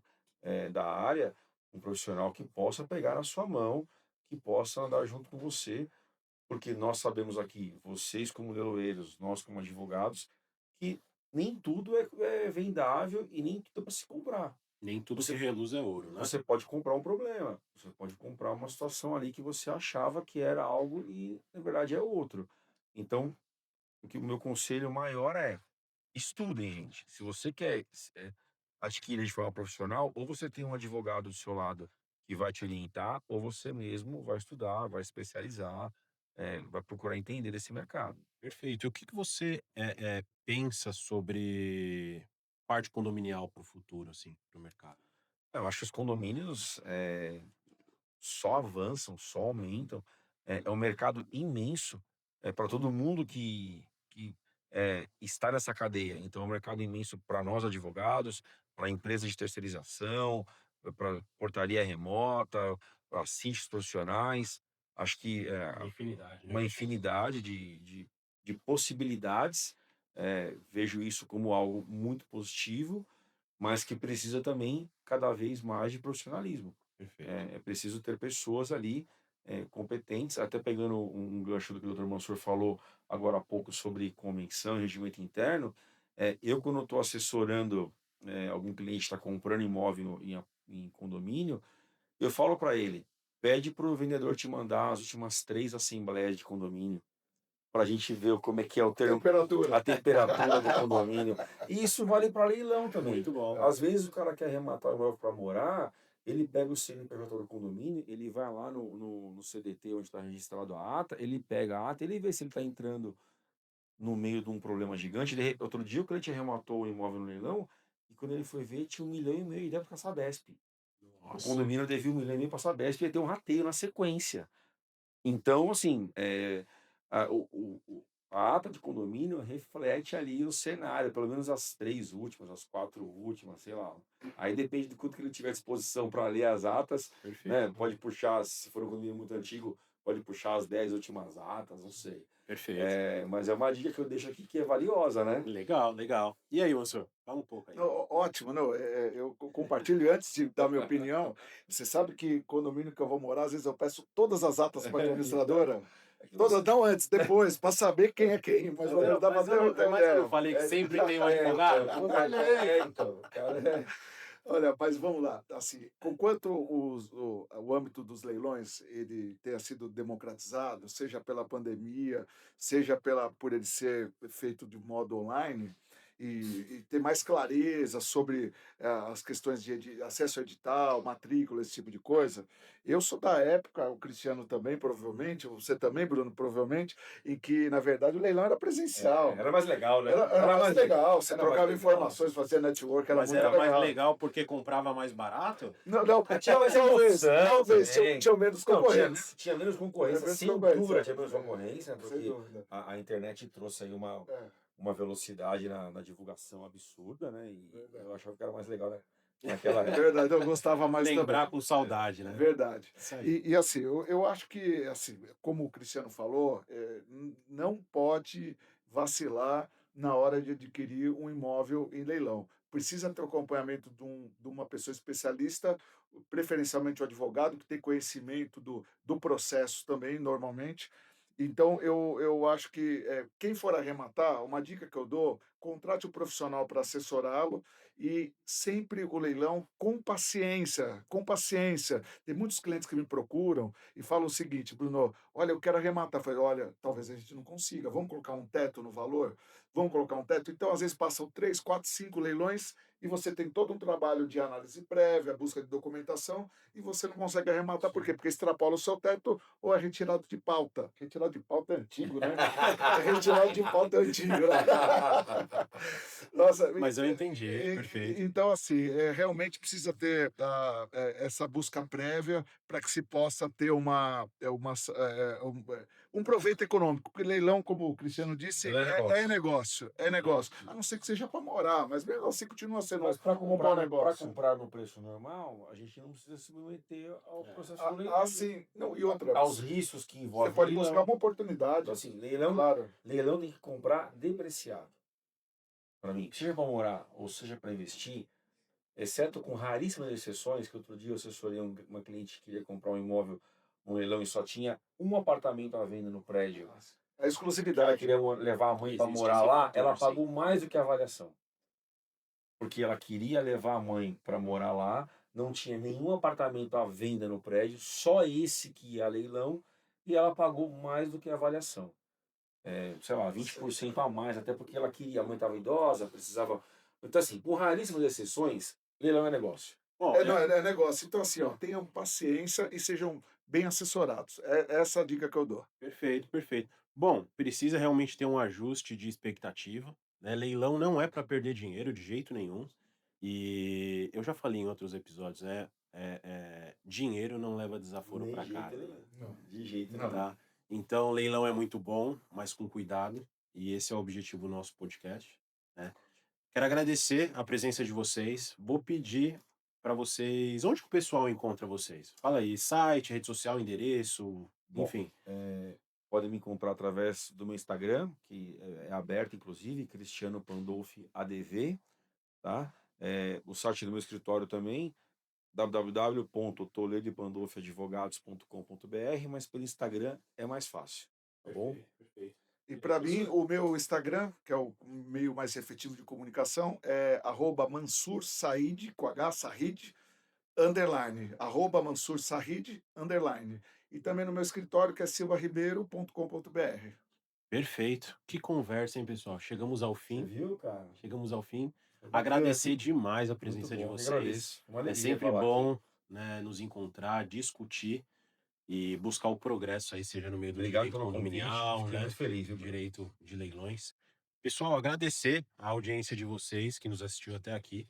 B: da área, um profissional que possa pegar na sua mão, que possa andar junto com você, porque nós sabemos aqui, vocês como leiloeiros, nós como advogados, que nem tudo é vendável e nem tudo é para se comprar.
A: Nem tudo que
B: Você,
A: reluz é ouro, né?
B: você pode comprar um problema, você pode comprar uma situação ali que você achava que era algo e na verdade é outro. Então, o meu conselho maior é estudem, gente. Se você quer adquirir de forma profissional, ou você tem um advogado do seu lado que vai te orientar, ou você mesmo vai estudar, vai especializar, vai procurar entender desse mercado.
A: Perfeito. E o que que você pensa sobre parte condominial para o futuro, assim, para o mercado?
B: Eu acho que os condomínios só avançam, só aumentam. É um mercado imenso para todo mundo que está nessa cadeia. Então, é um mercado imenso para nós advogados, para empresas de terceirização, para portaria remota, para sítios profissionais. Acho que
A: Uma infinidade, né?
B: uma infinidade de possibilidades. Vejo isso como algo muito positivo, mas que precisa também cada vez mais de profissionalismo.
A: Perfeito.
B: É preciso ter pessoas ali competentes, até pegando um gancho do que o Dr. Mansur falou agora há pouco sobre convenção e regimento interno. Eu, quando estou assessorando algum cliente que está comprando imóvel em condomínio, eu falo para ele, pede para o vendedor te mandar as últimas 3 assembleias de condomínio, para a gente ver como é que é
C: Temperatura.
B: a temperatura do condomínio. E isso vale para leilão também.
A: Muito bom.
B: Às vezes o cara quer arrematar o imóvel para morar, ele pega o CNPJ do condomínio, ele vai lá no CDT onde está registrado a ata, ele pega a ata, ele vê se ele está entrando no meio de um problema gigante. Outro dia o cliente arrematou o imóvel no leilão e quando ele foi ver tinha 1,5 milhão de débito com a Sabesp. O
A: Nossa,
B: condomínio devia 1,5 milhão para a Sabesp e ia ter um rateio na sequência. Então, assim, a ata de condomínio reflete ali o cenário, pelo menos as 3 últimas, as 4 últimas, sei lá. Aí depende do quanto que ele tiver disposição para ler as atas,
A: perfeito,
B: né? Pode puxar, se for um condomínio muito antigo, pode puxar as 10 últimas atas, não sei.
A: perfeito.
B: Mas é uma dica que eu deixo aqui que é valiosa, né?
A: Legal, legal. E aí, moço? Fala um pouco aí.
C: Não, ótimo, não, eu compartilho antes de dar minha opinião. Você sabe que condomínio que eu vou morar, às vezes eu peço todas as atas para a administradora.
B: É que
C: Todas,
B: você...
C: não antes, depois, para saber quem é quem. Mas
A: Não,
C: dá para
A: mas
C: ter uma
A: eu não
C: ideia.
A: falei que sempre tem um
B: É,
A: advogado?
B: então,
A: Eu falei.
B: então, cara,
C: Olha, mas vamos lá. Assim, conquanto o âmbito dos leilões ele tenha sido democratizado, seja pela pandemia, seja por ele ser feito de modo online, e ter mais clareza sobre as questões de acesso a edital, matrícula, esse tipo de coisa. Eu sou da época, o Cristiano também, provavelmente, você também, Bruno, provavelmente, em que, na verdade, o leilão era presencial.
B: era mais legal, né?
C: Era mais legal, você
B: Era mais
C: trocava
B: legal.
C: informações, fazia network, era
A: Mas
C: muito
A: era mais
C: legal.
A: legal porque comprava mais barato?
C: Não, não,
B: Tinha mais
C: talvez,
B: emoção
C: talvez
B: também.
C: tinha menos
B: Não,
C: concorrentes.
B: tinha menos concorrência,
C: Menos
B: sem
C: concorrência.
B: dúvida tinha menos concorrência, né?
C: Sem
B: Porque
C: dúvida.
B: a internet trouxe aí
C: É,
B: uma velocidade na divulgação absurda, né? E
C: verdade.
B: eu achava que era mais legal, né? Naquela época.
C: Verdade, eu gostava mais também.
A: Lembrar com saudade, né?
C: Verdade.
A: Isso aí.
C: E assim, eu acho que, assim, como o Cristiano falou, não pode vacilar na hora de adquirir um imóvel em leilão. Precisa ter o acompanhamento de uma pessoa especialista, preferencialmente o advogado, que tem conhecimento do processo também, normalmente. Então, eu acho que quem for arrematar, uma dica que eu dou, contrate um profissional para assessorá-lo e sempre o leilão com paciência, com paciência. Tem muitos clientes que me procuram e falam o seguinte: "Bruno, olha, eu quero arrematar". Eu falei: "Olha, talvez a gente não consiga, vamos colocar um teto no valor? Vamos colocar um teto?". Então, às vezes, passam 3, 4, 5 leilões e você tem todo um trabalho de análise prévia, busca de documentação, e você não consegue arrematar. Por quê?
B: Sim.
C: Porque extrapola o seu teto ou é retirado de pauta. Retirado de pauta é antigo, né? É retirado de pauta é antigo, né? Nossa,
A: Mas eu entendi, perfeito.
C: então, assim, realmente precisa ter essa busca prévia para que se possa ter um proveito econômico. Porque leilão, como o Cristiano disse,
B: Ele é
C: é
B: negócio.
C: negócio, é negócio. A não ser que seja para morar, mas mesmo assim continua sendo
B: Mas para
C: um bom
B: comprar,
C: negócio.
B: no preço normal, a gente não precisa se submeter ao
A: É.
B: processo do leilão,
C: Assim, não, e outra,
B: aos riscos que
C: você
B: envolve
C: pode buscar
B: leilão.
C: uma oportunidade,
B: Então, assim, leilão,
C: claro.
B: leilão tem que comprar depreciado. Para mim, seja para morar ou seja para investir, exceto com raríssimas exceções, que outro dia eu assessorei uma cliente que queria comprar um imóvel no leilão e só tinha um apartamento à venda no prédio.
C: A
B: Que ela
C: exclusividade.
B: queria levar a mãe para
A: Existe
B: morar
A: esse
B: lá,
A: fator,
B: ela
A: sim.
B: pagou mais do que a avaliação. Porque ela queria levar a mãe para morar lá, não tinha nenhum apartamento à venda no prédio, só esse que ia a leilão, e ela pagou mais do que a avaliação. Sei lá, 20% a mais, até porque ela queria, a mãe estava idosa, precisava. Então, assim, com raríssimas exceções, leilão é negócio.
A: Bom,
C: Não, é negócio. Então, assim, ó, tenham paciência e sejam bem assessorados. É essa a dica que eu dou.
A: perfeito, perfeito. Bom, precisa realmente ter um ajuste de expectativa, né? Leilão não é para perder dinheiro de jeito nenhum. E eu já falei em outros episódios, né? Dinheiro não leva desaforo
B: Nem
A: para
B: jeito
A: casa,
B: nenhum.
A: né?
C: Não,
B: De jeito
C: não.
B: nenhum.
A: Tá? Então, leilão é muito bom, mas com cuidado. E esse é o objetivo do nosso podcast, né? Quero agradecer a presença de vocês. Vou pedir para vocês, onde que o pessoal encontra vocês? Fala aí, site, rede social, endereço,
B: Bom,
A: enfim.
B: podem me encontrar através do meu Instagram, que é aberto, inclusive, Cristiano Pandolfi ADV, tá? O site do meu escritório também, www.toledepandolfiadvogados.com.br, mas pelo Instagram é mais fácil, tá bom?
A: Perfeito, perfeito.
C: E para mim, o meu Instagram, que é o meio mais efetivo de comunicação, é @Mansur Said, com H, Said, underline, @Mansur Said, underline. E também no meu escritório, que é silvaribeiro.com.br.
A: Perfeito. Que conversa, hein, pessoal? Chegamos ao
B: Você
A: fim.
B: viu, cara?
A: Chegamos ao fim.
B: Foi bacana.
A: Agradecer demais a
B: Muito
A: presença de
B: bom, eu
A: vocês.
B: agradeço. Uma
A: É
B: alegria
A: sempre
B: falar aqui.
A: bom, né, nos encontrar, discutir e buscar o progresso aí, seja no meio do
B: Obrigado
A: direito
B: pelo convite,
A: condominial,
B: fiquei
A: né,
B: muito feliz, viu, Bruno?
A: direito de leilões. Pessoal, agradecer a audiência de vocês que nos assistiu até aqui,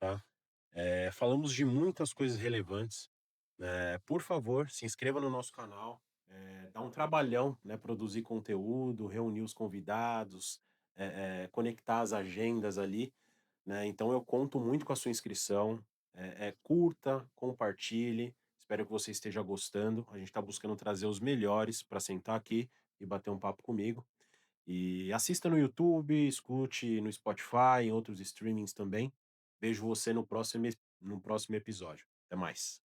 A: tá? Falamos de muitas coisas relevantes. Por favor, se inscreva no nosso canal. Dá um trabalhão, né, produzir conteúdo, reunir os convidados, conectar as agendas ali, né? Então eu conto muito com a sua inscrição. Curta, compartilhe. Espero que você esteja gostando. A gente está buscando trazer os melhores para sentar aqui e bater um papo comigo. E assista no YouTube, escute no Spotify, em outros streamings também. Vejo você no próximo episódio. Até mais.